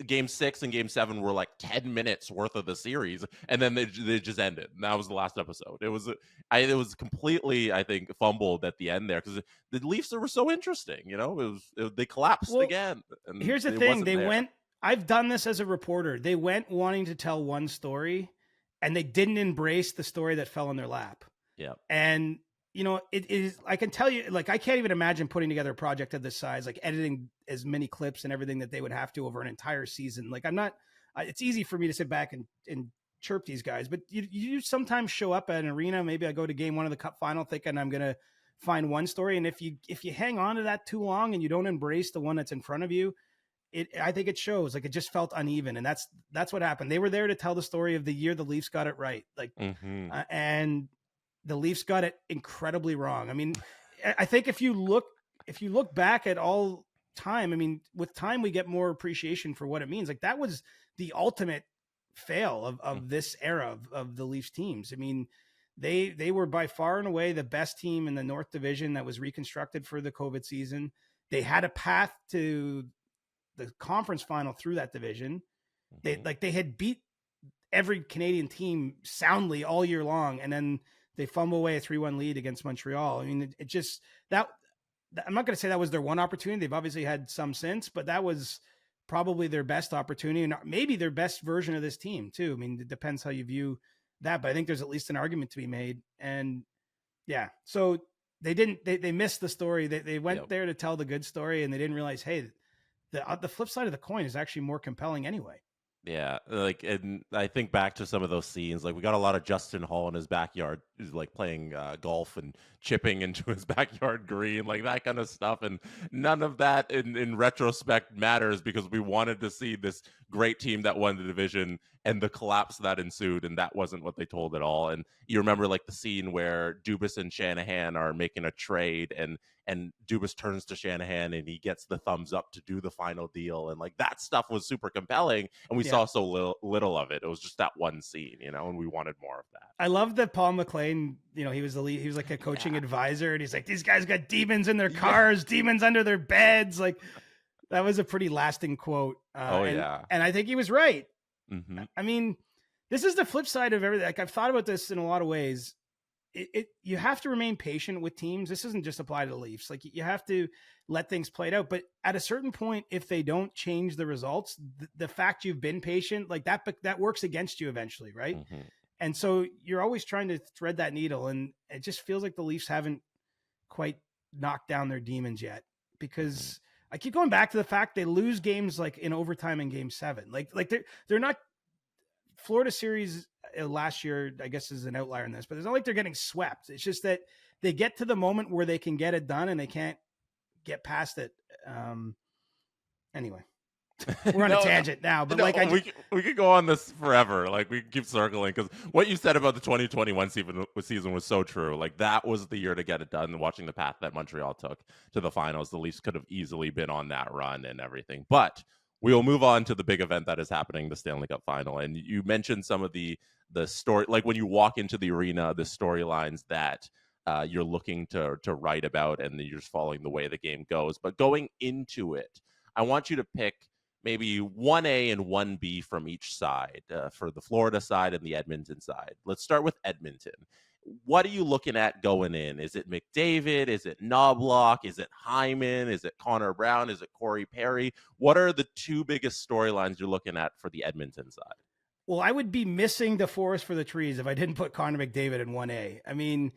Game 6 and Game 7 were like 10 minutes worth of the series, and then they just ended. And that was the last episode. It was completely, I think, fumbled at the end there, because the Leafs were so interesting. They collapsed again. And here's the thing: I've done this as a reporter. They went wanting to tell one story, and they didn't embrace the story that fell in their lap. Yeah. And it is, I can tell you, like, I can't even imagine putting together a project of this size, like editing as many clips and everything that they would have to over an entire season. Like, it's easy for me to sit back and chirp these guys, but you sometimes show up at an arena. Maybe I go to Game 1 of the Cup Final thinking I'm going to find one story. And if you hang on to that too long and you don't embrace the one that's in front of you, I think it shows. Like, it just felt uneven. And that's what happened. They were there to tell the story of the year the Leafs got it right. Like, and the Leafs got it incredibly wrong. I mean, I think if you look back at all time, I mean, with time we get more appreciation for what it means. Like, that was the ultimate fail of this era of the Leafs teams. I mean, they were by far and away the best team in the North Division that was reconstructed for the COVID season. They had a path to the conference final through that division. They had beat every Canadian team soundly all year long, and then they fumble away a 3-1 lead against Montreal. I mean, it just that I'm not going to say that was their one opportunity. They've obviously had some since, but that was probably their best opportunity, and maybe their best version of this team too. I mean, it depends how you view that, but I think there's at least an argument to be made. And so they missed the story. They went there to tell the good story, and they didn't realize, hey, the flip side of the coin is actually more compelling anyway. Yeah, like, and I think back to some of those scenes. Like, we got a lot of Justin Hall in his backyard, like playing golf and chipping into his backyard green, like that kind of stuff. And none of that in retrospect matters, because we wanted to see this great team that won the division and the collapse that ensued. And that wasn't what they told at all. And you remember like the scene where Dubas and Shanahan are making a trade, and Dubas turns to Shanahan and he gets the thumbs up to do the final deal. And like, that stuff was super compelling, and we saw so little of it. It was just that one scene, and we wanted more of that. I love that Paul McLean, he was he was like a coaching advisor, and he's like, these guys got demons in their cars, demons under their beds. Like, that was a pretty lasting quote. And I think he was right. Mm-hmm. I mean, this is the flip side of everything. Like, I've thought about this in a lot of ways. you have to remain patient with teams. This doesn't just apply to the Leafs. Like, you have to let things play out. But at a certain point, if they don't change the results, the fact you've been patient, like that works against you eventually, right? Mm-hmm. And so you're always trying to thread that needle, and it just feels like the Leafs haven't quite knocked down their demons yet, because I keep going back to the fact they lose games like in overtime in Game 7. Like they're not. Florida series last year, I guess, is an outlier in this, but it's not like they're getting swept. It's just that they get to the moment where they can get it done and they can't get past it. Anyway, we're on a tangent now, but we could go on this forever. Like, we keep circling, because what you said about the 2021 season was so true. Like, that was the year to get it done. Watching the path that Montreal took to the finals, the Leafs could have easily been on that run and everything. But we will move on to the big event that is happening, the Stanley Cup Final. And you mentioned some of the story, like when you walk into the arena, the storylines that you're looking to write about, and you're just following the way the game goes. But going into it, I want you to pick maybe 1A and 1B from each side, for the Florida side and the Edmonton side. Let's start with Edmonton. What are you looking at going in? Is it McDavid? Is it Knobloch? Is it Hyman? Is it Connor Brown? Is it Corey Perry? What are the two biggest storylines you're looking at for the Edmonton side? Well, I would be missing the forest for the trees if I didn't put Connor McDavid in 1A. I mean,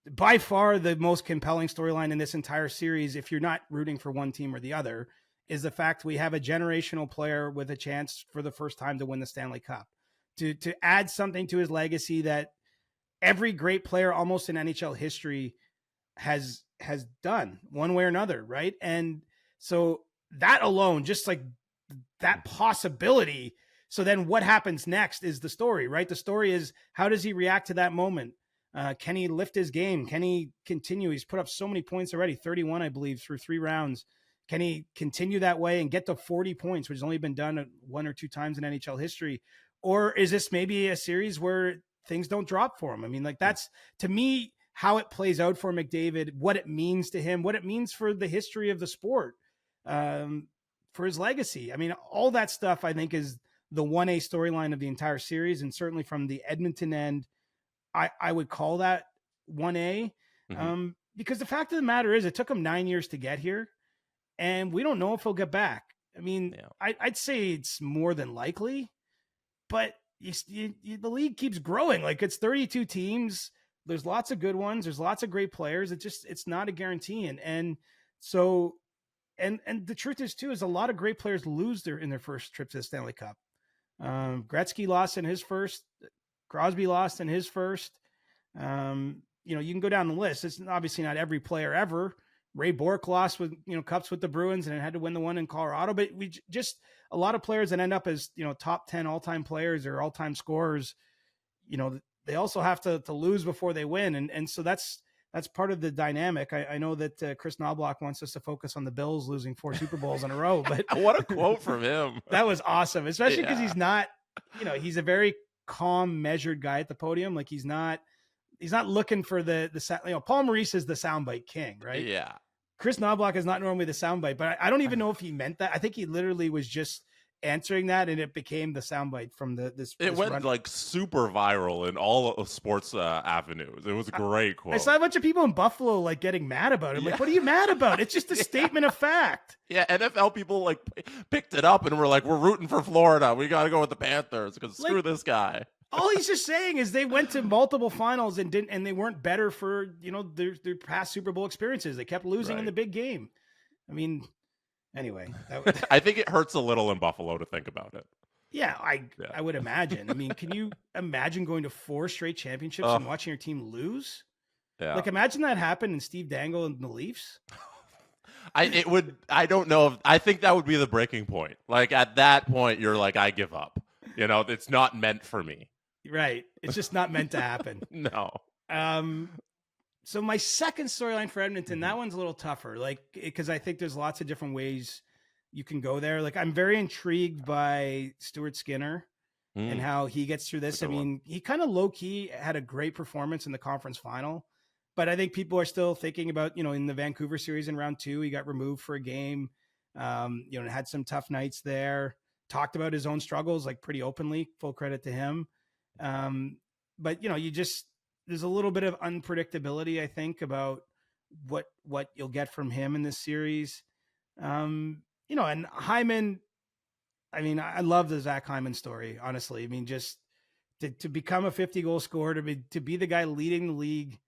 by far the most compelling storyline in this entire series, if you're not rooting for one team or the other, is the fact we have a generational player with a chance for the first time to win the Stanley Cup, to add something to his legacy that every great player almost in NHL history has done one way or another. Right. And so that alone, just like that possibility. So then what happens next is the story, right? The story is, how does he react to that moment? Can he lift his game? Can he continue? He's put up so many points already, 31, I believe, through 3 rounds. Can he continue that way and get to 40 points, which has only been done 1 or 2 times in NHL history? Or is this maybe a series where things don't drop for him? I mean, like, that's, to me, how it plays out for McDavid, what it means to him, what it means for the history of the sport, for his legacy. I mean, all that stuff, I think, is the 1A storyline of the entire series. And certainly from the Edmonton end, I would call that 1A, because the fact of the matter is, it took him 9 years to get here, and we don't know if he'll get back. I mean, I'd say it's more than likely, but the league keeps growing. Like, it's 32 teams. There's lots of good ones. There's lots of great players. It's not a guarantee. And so, and the truth is too, is a lot of great players lose in their first trip to the Stanley Cup. Gretzky lost in his first, Crosby lost in his first. You know, you can go down the list. It's obviously not every player ever. Ray Bourque lost with, cups with the Bruins and had to win the one in Colorado, but we just, a lot of players that end up as, top 10 all-time players or all-time scorers, they also have to lose before they win. And so that's part of the dynamic. I know that Chris Knobloch wants us to focus on the Bills losing 4 Super Bowls in a row, but what a quote from him. That was awesome, especially because he's not, he's a very calm, measured guy at the podium. Like, he's not looking for the Paul Maurice is the soundbite king, right? Yeah. Chris Knobloch is not normally the soundbite, but I don't even know if he meant that. I think he literally was just answering that, and it became the soundbite from this. It went run. like super viral in all of sports avenues. It was a great quote. I saw a bunch of people in Buffalo like getting mad about it. I'm like, what are you mad about? It's just a statement of fact. Yeah, NFL people like picked it up and were like, we're rooting for Florida. We got to go with the Panthers because screw this guy. All he's just saying is they went to multiple finals and they weren't better for, their past Super Bowl experiences. They kept losing in the big game. I mean, anyway, I think it hurts a little in Buffalo to think about it. Yeah, I would imagine. I mean, can you imagine going to 4 straight championships and watching your team lose? Yeah. Like, imagine that happened in Steve Dangle and the Leafs. I don't know. I think that would be the breaking point. Like, at that point, you're like, I give up. It's not meant for me. Right. It's just not meant to happen. No. So my second storyline for Edmonton, that one's a little tougher, like, because I think there's lots of different ways you can go there. Like, I'm very intrigued by Stuart Skinner and how he gets through this. I mean, he kind of low key had a great performance in the conference final, but I think people are still thinking about, in the Vancouver series in round 2, he got removed for a game, had some tough nights there, talked about his own struggles, like, pretty openly, full credit to him. But you just, there's a little bit of unpredictability, I think, about what you'll get from him in this series. And Hyman, I mean, I love the Zach Hyman story, honestly. I mean, just to become a 50-goal scorer, to be the guy leading the league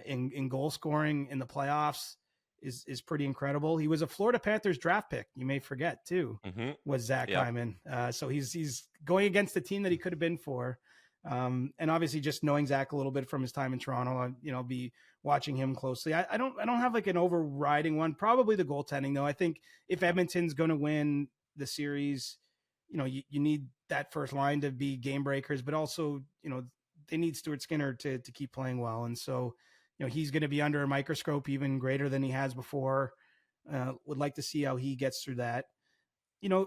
in goal scoring in the playoffs is pretty incredible. He was a Florida Panthers draft pick. You may forget too, was Zach Hyman. So he's going against the team that he could have been for. And obviously just knowing Zach a little bit from his time in Toronto, I'll be watching him closely. I don't have like an overriding one, probably the goaltending though. I think if Edmonton's going to win the series, you need that first line to be game breakers, but also, they need Stuart Skinner to keep playing well. And so, he's going to be under a microscope even greater than he has before. Would like to see how he gets through that.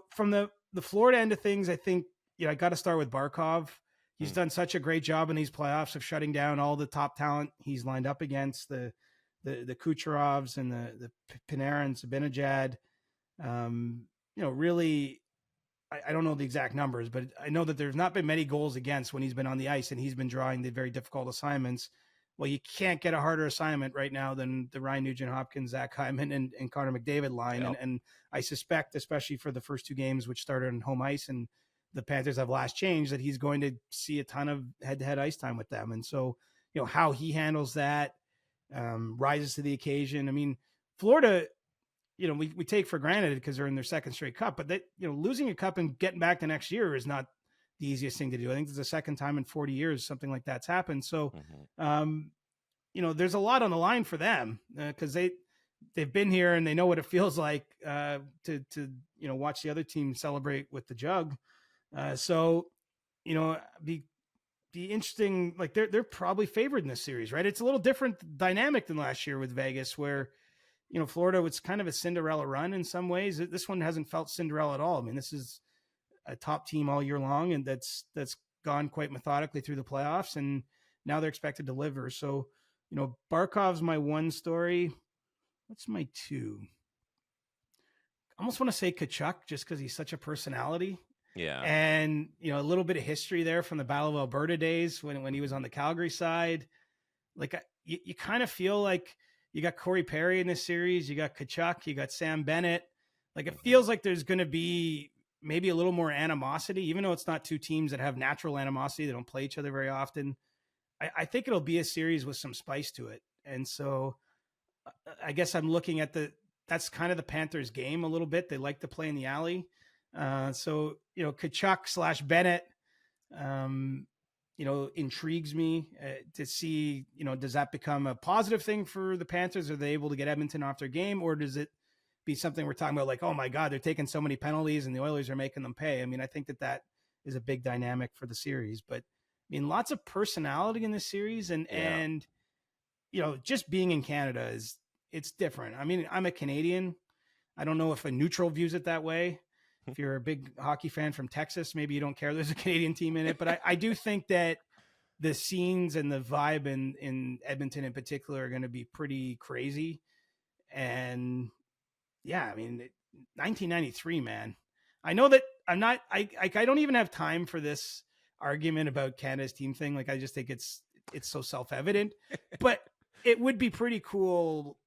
From the Florida end of things, I think, I got to start with Barkov. He's done such a great job in these playoffs of shutting down all the top talent he's lined up against, the Kucherovs and the Panarin, Zibanejad. Really, I don't know the exact numbers, but I know that there's not been many goals against when he's been on the ice and he's been drawing the very difficult assignments. Well, you can't get a harder assignment right now than the Ryan Nugent-Hopkins, Zach Hyman, and Connor McDavid line. Yep. And I suspect, especially for the first two games, which started on home ice and the Panthers have last changed, that he's going to see a ton of head-to-head ice time with them. And so, how he handles that rises to the occasion. I mean, Florida, we take for granted because they're in their second straight cup, but they, losing a cup and getting back the next year is not the easiest thing to do. I think it's the second time in 40 years something like that's happened. So, there's a lot on the line for them because they've been here and they know what it feels like to watch the other team celebrate with the jug. Be interesting. Like they're probably favored in this series, right? It's a little different dynamic than last year with Vegas, where Florida was kind of a Cinderella run in some ways. This one hasn't felt Cinderella at all. I mean, this is a top team all year long, and that's gone quite methodically through the playoffs, and now they're expected to deliver. So, Barkov's my one story. What's my two? I almost want to say Tkachuk just because he's such a personality. Yeah. And, a little bit of history there from the Battle of Alberta days when he was on the Calgary side. Like you kind of feel like you got Corey Perry in this series. You got Tkachuk, you got Sam Bennett. Like it feels like there's going to be maybe a little more animosity, even though it's not two teams that have natural animosity. They don't play each other very often. I think it'll be a series with some spice to it. And so I guess I'm looking at that's kind of the Panthers game a little bit. They like to play in the alley. So, Tkachuk / Bennett, intrigues me to see, does that become a positive thing for the Panthers? Are they able to get Edmonton off their game, or does it be something we're talking about like, oh my God, they're taking so many penalties and the Oilers are making them pay? I mean, I think that is a big dynamic for the series, but I mean, lots of personality in this series and, just being in Canada it's different. I mean, I'm a Canadian. I don't know if a neutral views it that way. If you're a big hockey fan from Texas, maybe you don't care there's a Canadian team in it, but I do think that the scenes and the vibe in Edmonton in particular are going to be pretty crazy. And yeah, I mean, 1993, man, I know that I don't even have time for this argument about Canada's team thing. Like, I just think it's so self-evident, but it would be pretty cool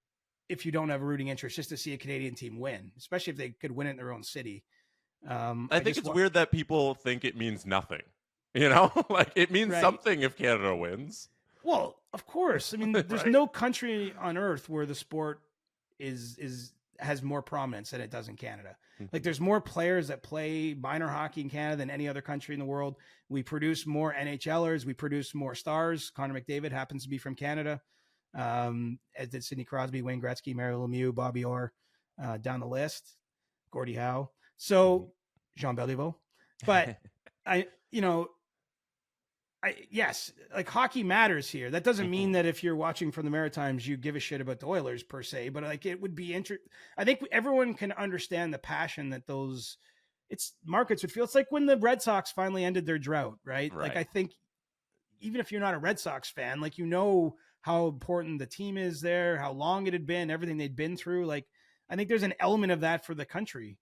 if you don't have a rooting interest just to see a Canadian team win, especially if they could win it in their own city. I think it's weird that people think it means nothing. Like it means something if Canada wins. Well, of course. I mean, there's no country on earth where the sport has more prominence than it does in Canada. Like there's more players that play minor hockey in Canada than any other country in the world. We produce more NHLers. We produce more stars. Connor McDavid happens to be from Canada. As did Sidney Crosby, Wayne Gretzky, Mario Lemieux, Bobby Orr, down the list, Gordie Howe. So Jean Beliveau, but yes, like hockey matters here. That doesn't mean that if you're watching from the Maritimes, you give a shit about the Oilers per se, but like it would be I think everyone can understand the passion that it's markets would feel. It's like when the Red Sox finally ended their drought, right? Like, I think even if you're not a Red Sox fan, like, how important the team is there, how long it had been, everything they'd been through. Like, I think there's an element of that for the country.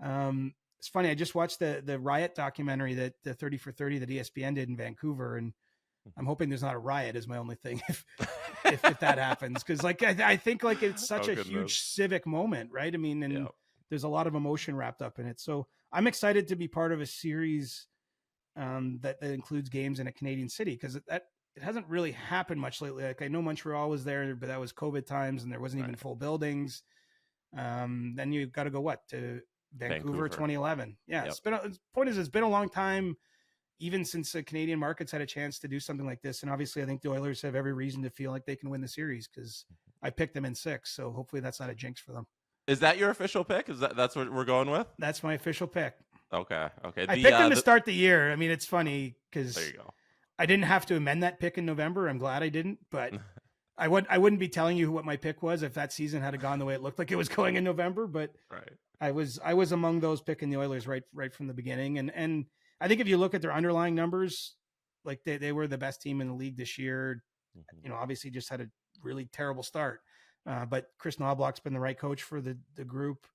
It's funny. I just watched the Riot documentary that the 30 for 30 that ESPN did in Vancouver. And I'm hoping there's not a riot is my only thing if that happens. Cause like, I think like it's such a huge civic moment, right? I mean, and there's a lot of emotion wrapped up in it. So I'm excited to be part of a series that includes games in a Canadian city. Cause it hasn't really happened much lately. Like I know Montreal was there, but that was COVID times and there wasn't even full buildings. Then you got to go to Vancouver 2011. Yeah. The point is, it's been a long time, even since the Canadian markets had a chance to do something like this. And obviously I think the Oilers have every reason to feel like they can win the series because I picked them in 6. So hopefully that's not a jinx for them. Is that your official pick? That's what we're going with? That's my official pick. Okay. I picked them to start the year. I mean, it's funny because there you go. I didn't have to amend that pick in November. I'm glad I didn't, but I wouldn't be telling you what my pick was if that season had gone the way it looked like it was going in November. But I was among those picking the Oilers right from the beginning. And I think if you look at their underlying numbers, like they were the best team in the league this year. You know, obviously just had a really terrible start. But Chris Knobloch's been the right coach for the group.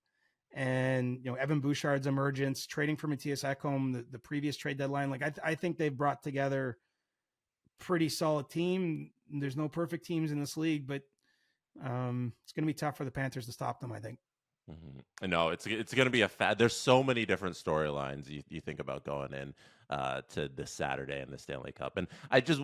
And, you know, Evan Bouchard's emergence, trading for Matthias Ekholm, the previous trade deadline. Like I think they've brought together a pretty solid team. There's no perfect teams in this league, but it's going to be tough for the Panthers to stop them, I think. No, it's going to be there's so many different storylines you think about going in to this Saturday in the Stanley Cup. And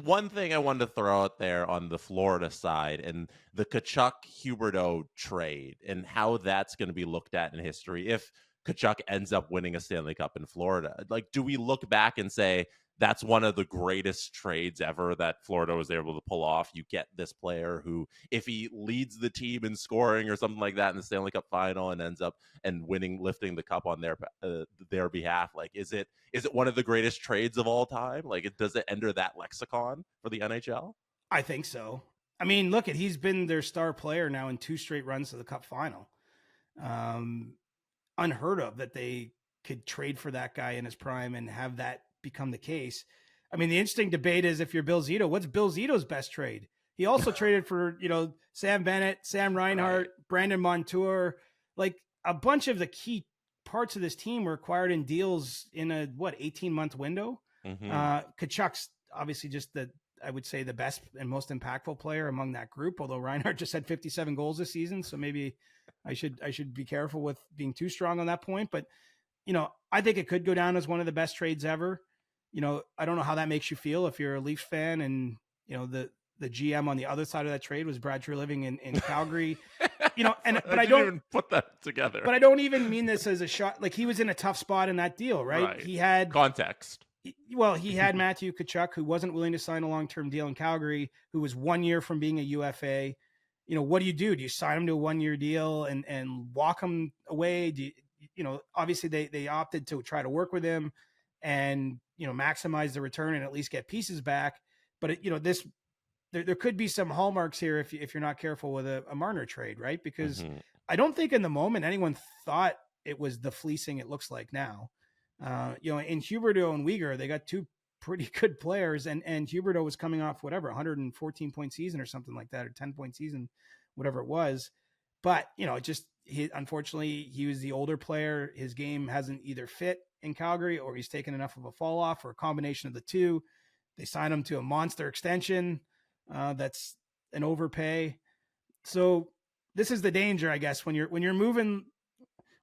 one thing I wanted to throw out there on the Florida side and the Tkachuk Huberdeau trade and how that's going to be looked at in history if Tkachuk ends up winning a Stanley Cup in Florida. Like, do we look back and say that's one of the greatest trades ever that Florida was able to pull off? You get this player who, if he leads the team in scoring or something like that in the Stanley Cup final and ends up and lifting the cup on their behalf, like, is it one of the greatest trades of all time? Like, does it enter that lexicon for the NHL? I think so. I mean, he's been their star player now in 2 straight runs to the cup final. Unheard of that they could trade for that guy in his prime and have that become the case. I mean, the interesting debate is if you're Bill Zito, what's Bill Zito's best trade? He also traded for, Sam Bennett, Sam Reinhart, Brandon Montour, like a bunch of the key parts of this team were acquired in deals in a 18-month window. Tkachuk's obviously just I would say the best and most impactful player among that group, although Reinhart just had 57 goals this season. So maybe I should be careful with being too strong on that point, but I think it could go down as one of the best trades ever. I don't know how that makes you feel if you're a Leafs fan and, the GM on the other side of that trade was Brad Treliving in Calgary, but I don't even put that together, but I don't even mean this as a shot. Like, he was in a tough spot in that deal, right? He had context. Well, he had Matthew Tkachuk, who wasn't willing to sign a long-term deal in Calgary, who was 1 year from being a UFA. What do? Do you sign him to a 1-year deal and walk him away? Obviously they opted to try to work with him and, maximize the return and at least get pieces back. But there could be some hallmarks here if you're not careful with a Marner trade, right? Because I don't think in the moment anyone thought it was the fleecing it looks like now. In Huberdeau and Weegar, they got 2 pretty good players, and Huberdeau was coming off 114-point season or something like that, or 10-point season, whatever it was. But unfortunately, he was the older player. His game hasn't either fit in Calgary, or he's taken enough of a fall off, or a combination of the two. They signed him to a monster extension. That's an overpay. So this is the danger, I guess, when you're moving.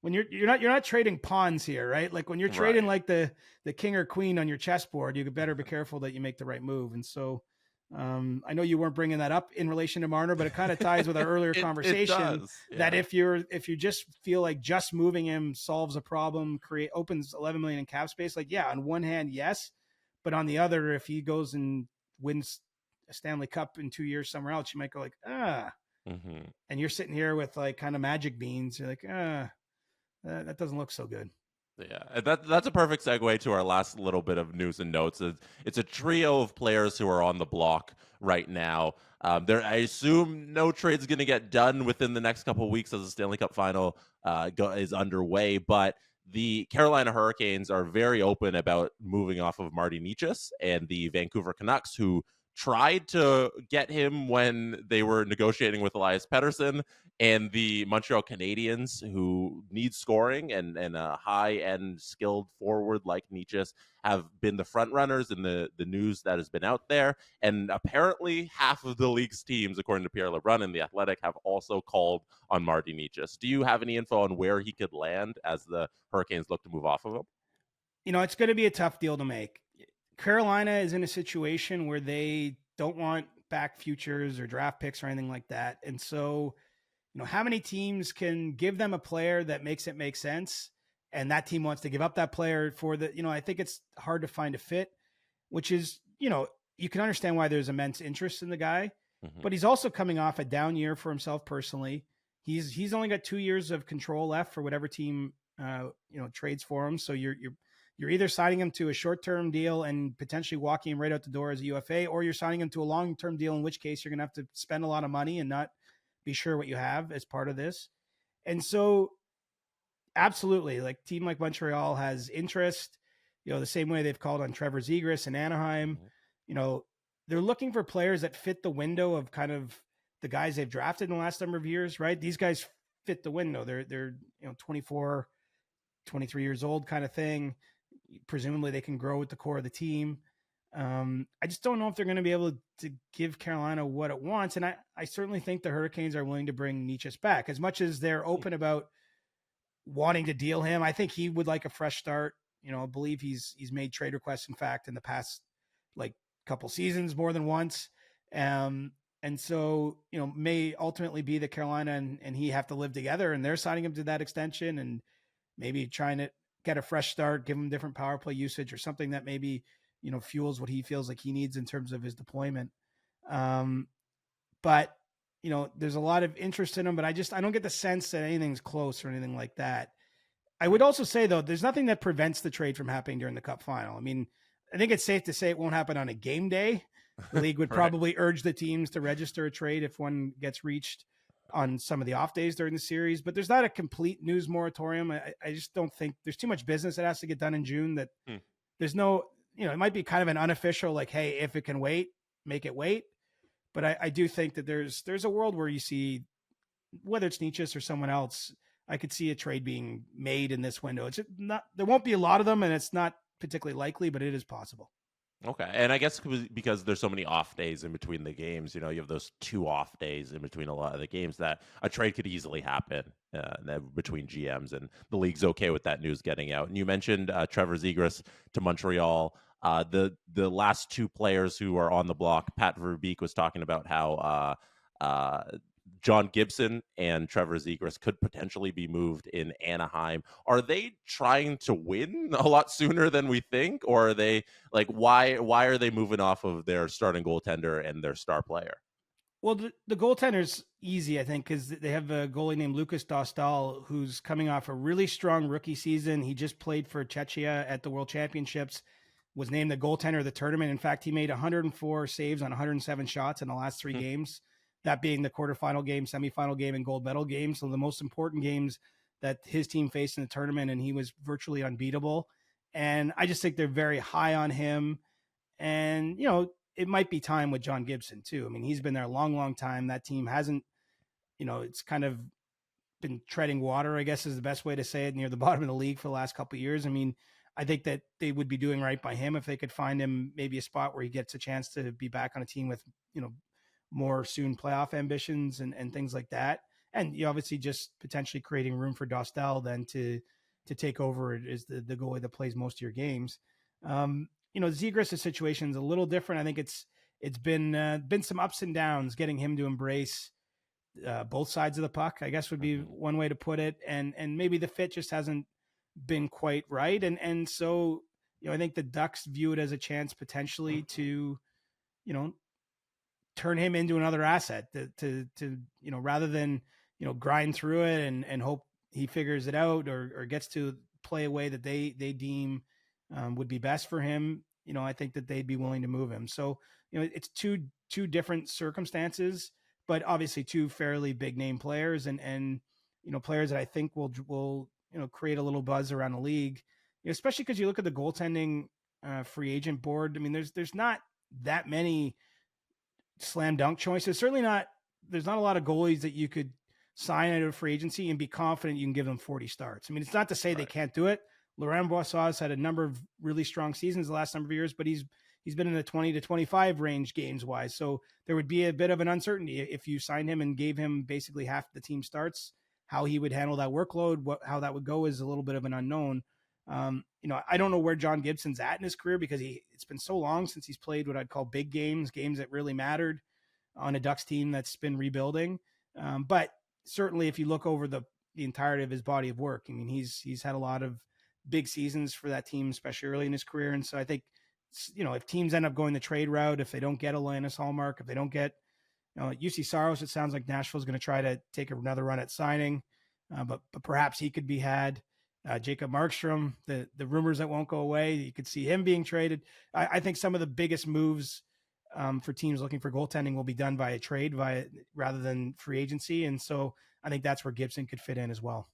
When you're not trading pawns here, right? Like when you're trading like the king or queen on your chessboard, you better be careful that you make the right move. And so I know you weren't bringing that up in relation to Marner, but it kind of ties with our earlier conversation that if you just feel like just moving him solves a problem, opens 11 million in cap space, like, yeah, on one hand, yes, but on the other, if he goes and wins a Stanley Cup in 2 years somewhere else, you might go like, and you're sitting here with like kind of magic beans. You're like, that doesn't look so good. Yeah, that's a perfect segue to our last little bit of news and notes. It's a trio of players who are on the block right now. I assume no trade's going to get done within the next couple of weeks as the Stanley Cup Final is underway, but the Carolina Hurricanes are very open about moving off of Marty Necas, and the Vancouver Canucks, who tried to get him when they were negotiating with Elias Pettersson and the Montreal Canadiens, who need scoring and a high-end skilled forward like Necas, have been the front runners in the news that has been out there. And apparently half of the league's teams, according to Pierre LeBrun and The Athletic, have also called on Marty Necas. Do you have any info on where he could land as the Hurricanes look to move off of him? It's going to be a tough deal to make. Carolina is in a situation where they don't want back futures or draft picks or anything like that. And so, how many teams can give them a player that makes it make sense? And that team wants to give up that player for I think it's hard to find a fit, which is, you can understand why there's immense interest in the guy, but he's also coming off a down year for himself personally. He's only got 2 years of control left for whatever team, trades for him. So you're either signing him to a short-term deal and potentially walking him right out the door as a UFA, or you're signing him to a long-term deal, in which case you're going to have to spend a lot of money and not be sure what you have as part of this. And so absolutely, like team like Montreal has interest, the same way they've called on Trevor Zegras in Anaheim. They're looking for players that fit the window of kind of the guys they've drafted in the last number of years, right? These guys fit the window. They're 24, 23 years old kind of thing. Presumably they can grow with the core of the team. I just don't know if they're going to be able to give Carolina what it wants. And I certainly think the Hurricanes are willing to bring Necas back. As much as they're open about wanting to deal him, I think he would like a fresh start. I believe he's made trade requests, in fact, in the past like couple seasons more than once. And so, may ultimately be that Carolina and he have to live together, and they're signing him to that extension and maybe trying to get a fresh start, give him different power play usage or something that maybe, fuels what he feels like he needs in terms of his deployment. But, there's a lot of interest in him, but I don't get the sense that anything's close or anything like that. I would also say, though, there's nothing that prevents the trade from happening during the Cup final. I mean, I think it's safe to say it won't happen on a game day. The league would probably urge the teams to register a trade if one gets reached on some of the off days during the series, but there's not a complete news moratorium. I just don't think there's too much business that has to get done in June that there's no, it might be kind of an unofficial, like, hey, if it can wait, make it wait. But I do think that there's a world where you see, whether it's Necas or someone else, I could see a trade being made in this window. It's not, there won't be a lot of them, and it's not particularly likely, but it is possible. Okay. And I guess because there's so many off days in between the games, you have those 2 off days in between a lot of the games, that a trade could easily happen between GMs, and the league's okay with that news getting out. And you mentioned Trevor Zegras to Montreal. The last 2 players who are on the block, Pat Verbeek was talking about how John Gibson and Trevor Zegras could potentially be moved in Anaheim. Are they trying to win a lot sooner than we think? Or are they like, why are they moving off of their starting goaltender and their star player? Well, the goaltender's easy, I think, because they have a goalie named Lucas Dostal, who's coming off a really strong rookie season. He just played for Czechia at the World Championships, was named the goaltender of the tournament. In fact, he made 104 saves on 107 shots in the last 3 games. That being the quarterfinal game, semifinal game, and gold medal game. So the most important games that his team faced in the tournament, and he was virtually unbeatable. And I just think they're very high on him. And, it might be time with John Gibson too. I mean, he's been there a long, long time. That team hasn't, it's kind of been treading water, I guess is the best way to say it, near the bottom of the league for the last couple of years. I mean, I think that they would be doing right by him if they could find him maybe a spot where he gets a chance to be back on a team with, more soon playoff ambitions and things like that. And you obviously just potentially creating room for Dostal then to take over as the goalie that plays most of your games. Zegras' situation is a little different. I think it's been some ups and downs getting him to embrace both sides of the puck, I guess would be one way to put it. And maybe the fit just hasn't been quite right. And so, I think the Ducks view it as a chance potentially to, turn him into another asset to rather than, grind through it and hope he figures it out or gets to play a way that they deem would be best for him. I think that they'd be willing to move him. So, it's two different circumstances, but obviously 2 fairly big name players and players that I think will create a little buzz around the league, especially because you look at the goaltending free agent board. I mean, there's not that many slam dunk choices. Certainly not. There's not a lot of goalies that you could sign out of free agency and be confident you can give them 40 starts. I mean, it's not to say they can't do it. Laurent Brossoit has had a number of really strong seasons the last number of years, but he's been in the 20 to 25 range games wise. So there would be a bit of an uncertainty if you signed him and gave him basically half the team starts. How he would handle that workload, how that would go is a little bit of an unknown. I don't know where John Gibson's at in his career because it's been so long since he's played what I'd call big games that really mattered on a Ducks team that's been rebuilding. But certainly if you look over the entirety of his body of work, I mean, he's had a lot of big seasons for that team, especially early in his career. And so I think, if teams end up going the trade route, if they don't get a Linus Hallmark, if they don't get, UC Saros, it sounds like Nashville's going to try to take another run at signing, but perhaps he could be had. Jacob Markstrom, the rumors that won't go away, you could see him being traded. I think some of the biggest moves for teams looking for goaltending will be done via trade rather than free agency. And so I think that's where Gibson could fit in as well.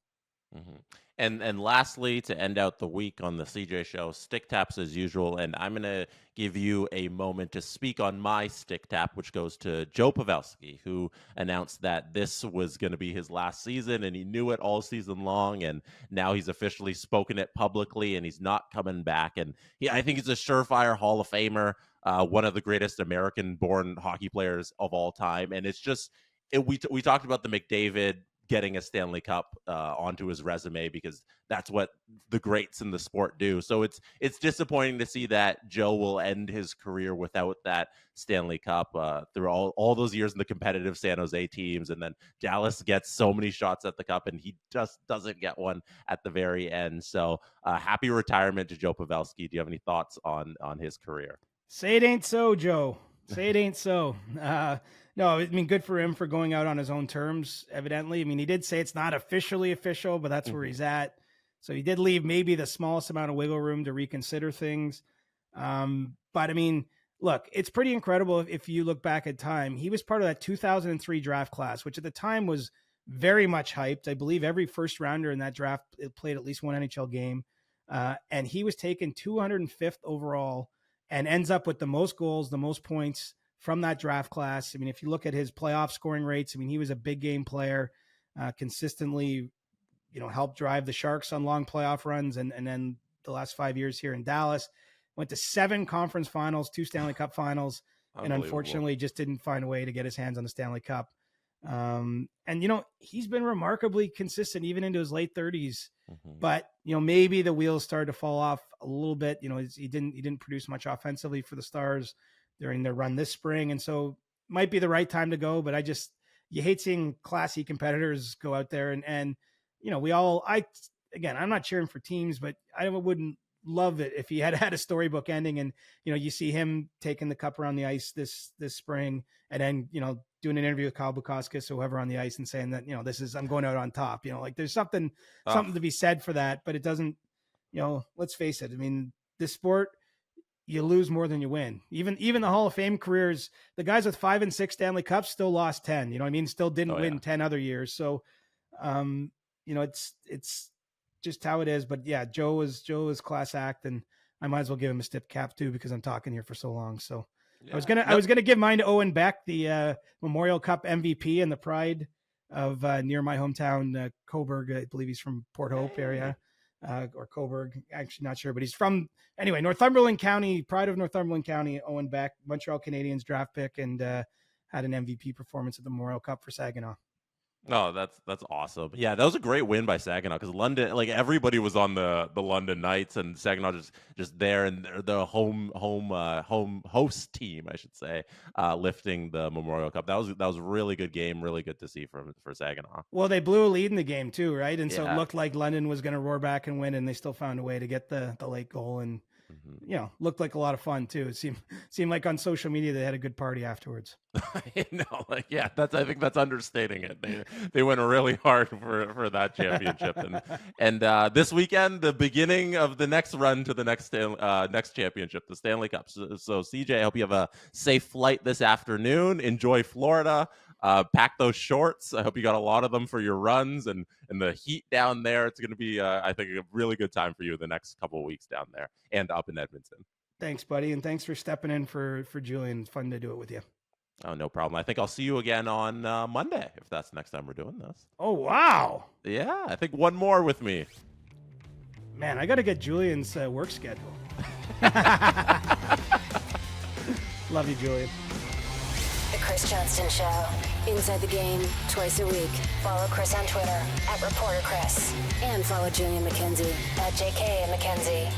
Mm-hmm. And lastly, to end out the week on the CJ show, stick taps as usual. And I'm going to give you a moment to speak on my stick tap, which goes to Joe Pavelski, who announced that this was going to be his last season, and he knew it all season long. And now he's officially spoken it publicly, and he's not coming back. And I think he's a surefire Hall of Famer, one of the greatest American-born hockey players of all time. And it's just, we talked about the McDavid getting a Stanley Cup onto his resume because that's what the greats in the sport do. So it's disappointing to see that Joe will end his career without that Stanley Cup through all those years in the competitive San Jose teams. And then Dallas gets so many shots at the cup and he just doesn't get one at the very end. So happy retirement to Joe Pavelski. Do you have any thoughts on his career? Say it ain't so, Joe. Say it ain't so. No, I mean, good for him for going out on his own terms, evidently. I mean, he did say it's not officially official, but that's where he's at. So he did leave maybe the smallest amount of wiggle room to reconsider things. But I mean, look, it's pretty incredible if you look back at time. He was part of that 2003 draft class, which at the time was very much hyped. I believe every first rounder in that draft played at least one NHL game. And he was taken 205th overall and ends up with the most goals, the most points from that draft class. I mean, if you look at his playoff scoring rates, I mean, he was a big game player, consistently, helped drive the Sharks on long playoff runs. And then the last 5 years here in Dallas, went to 7 conference finals, 2 Stanley Cup finals, and unfortunately just didn't find a way to get his hands on the Stanley Cup. And, he's been remarkably consistent even into his late 30s, but, maybe the wheels started to fall off a little bit. He didn't produce much offensively for the Stars during their run this spring. And so might be the right time to go, but you hate seeing classy competitors go out there and I'm not cheering for teams, but I wouldn't love it if he had had a storybook ending and, you see him taking the cup around the ice this spring and then, doing an interview with Kyle Bukauskas or whoever on the ice and saying that, I'm going out on top, there's something to be said for that, but it doesn't, let's face it. I mean, this sport, you lose more than you win. Even the Hall of Fame careers, the guys with 5 and 6 Stanley Cups still lost 10, still didn't win 10 other years. So, it's just how it is, but yeah, Joe is class act and I might as well give him a stiff cap too, because I'm talking here for so long. So yeah. I was going to give mine to Owen Beck, the Memorial Cup MVP and the pride of near my hometown, Coburg. I believe he's from Port Hope area. Or Coburg, actually not sure, but he's from Northumberland County, pride of Northumberland County. Owen Beck, Montreal Canadiens draft pick, and had an MVP performance at the Memorial Cup for Saginaw. Oh, that's awesome. Yeah, that was a great win by Saginaw because London, everybody was on the London Knights and Saginaw just there and the home host team, I should say, lifting the Memorial Cup. That was a really good game, really good to see for Saginaw. Well, they blew a lead in the game too, right? And so it looked like London was going to roar back and win, and they still found a way to get the late goal and looked like a lot of fun too. It seemed like on social media they had a good party afterwards. I think that's understating it. They went really hard for that championship, and this weekend, the beginning of the next run to the next championship, the Stanley Cup. So CJ, I hope you have a safe flight this afternoon. Enjoy Florida. Pack those shorts. I hope you got a lot of them for your runs and the heat down there. It's going to be, I think, a really good time for you the next couple of weeks down there and up in Edmonton. Thanks, buddy. And thanks for stepping in for Julian. It's fun to do it with you. Oh, no problem. I think I'll see you again on Monday, if that's the next time we're doing this. Oh, wow. Yeah, I think one more with me. Man, I got to get Julian's work schedule. Love you, Julian. The Chris Johnston Show. Inside the game, twice a week. Follow Chris on Twitter @ReporterChris. And follow Julian McKenzie @JK McKenzie.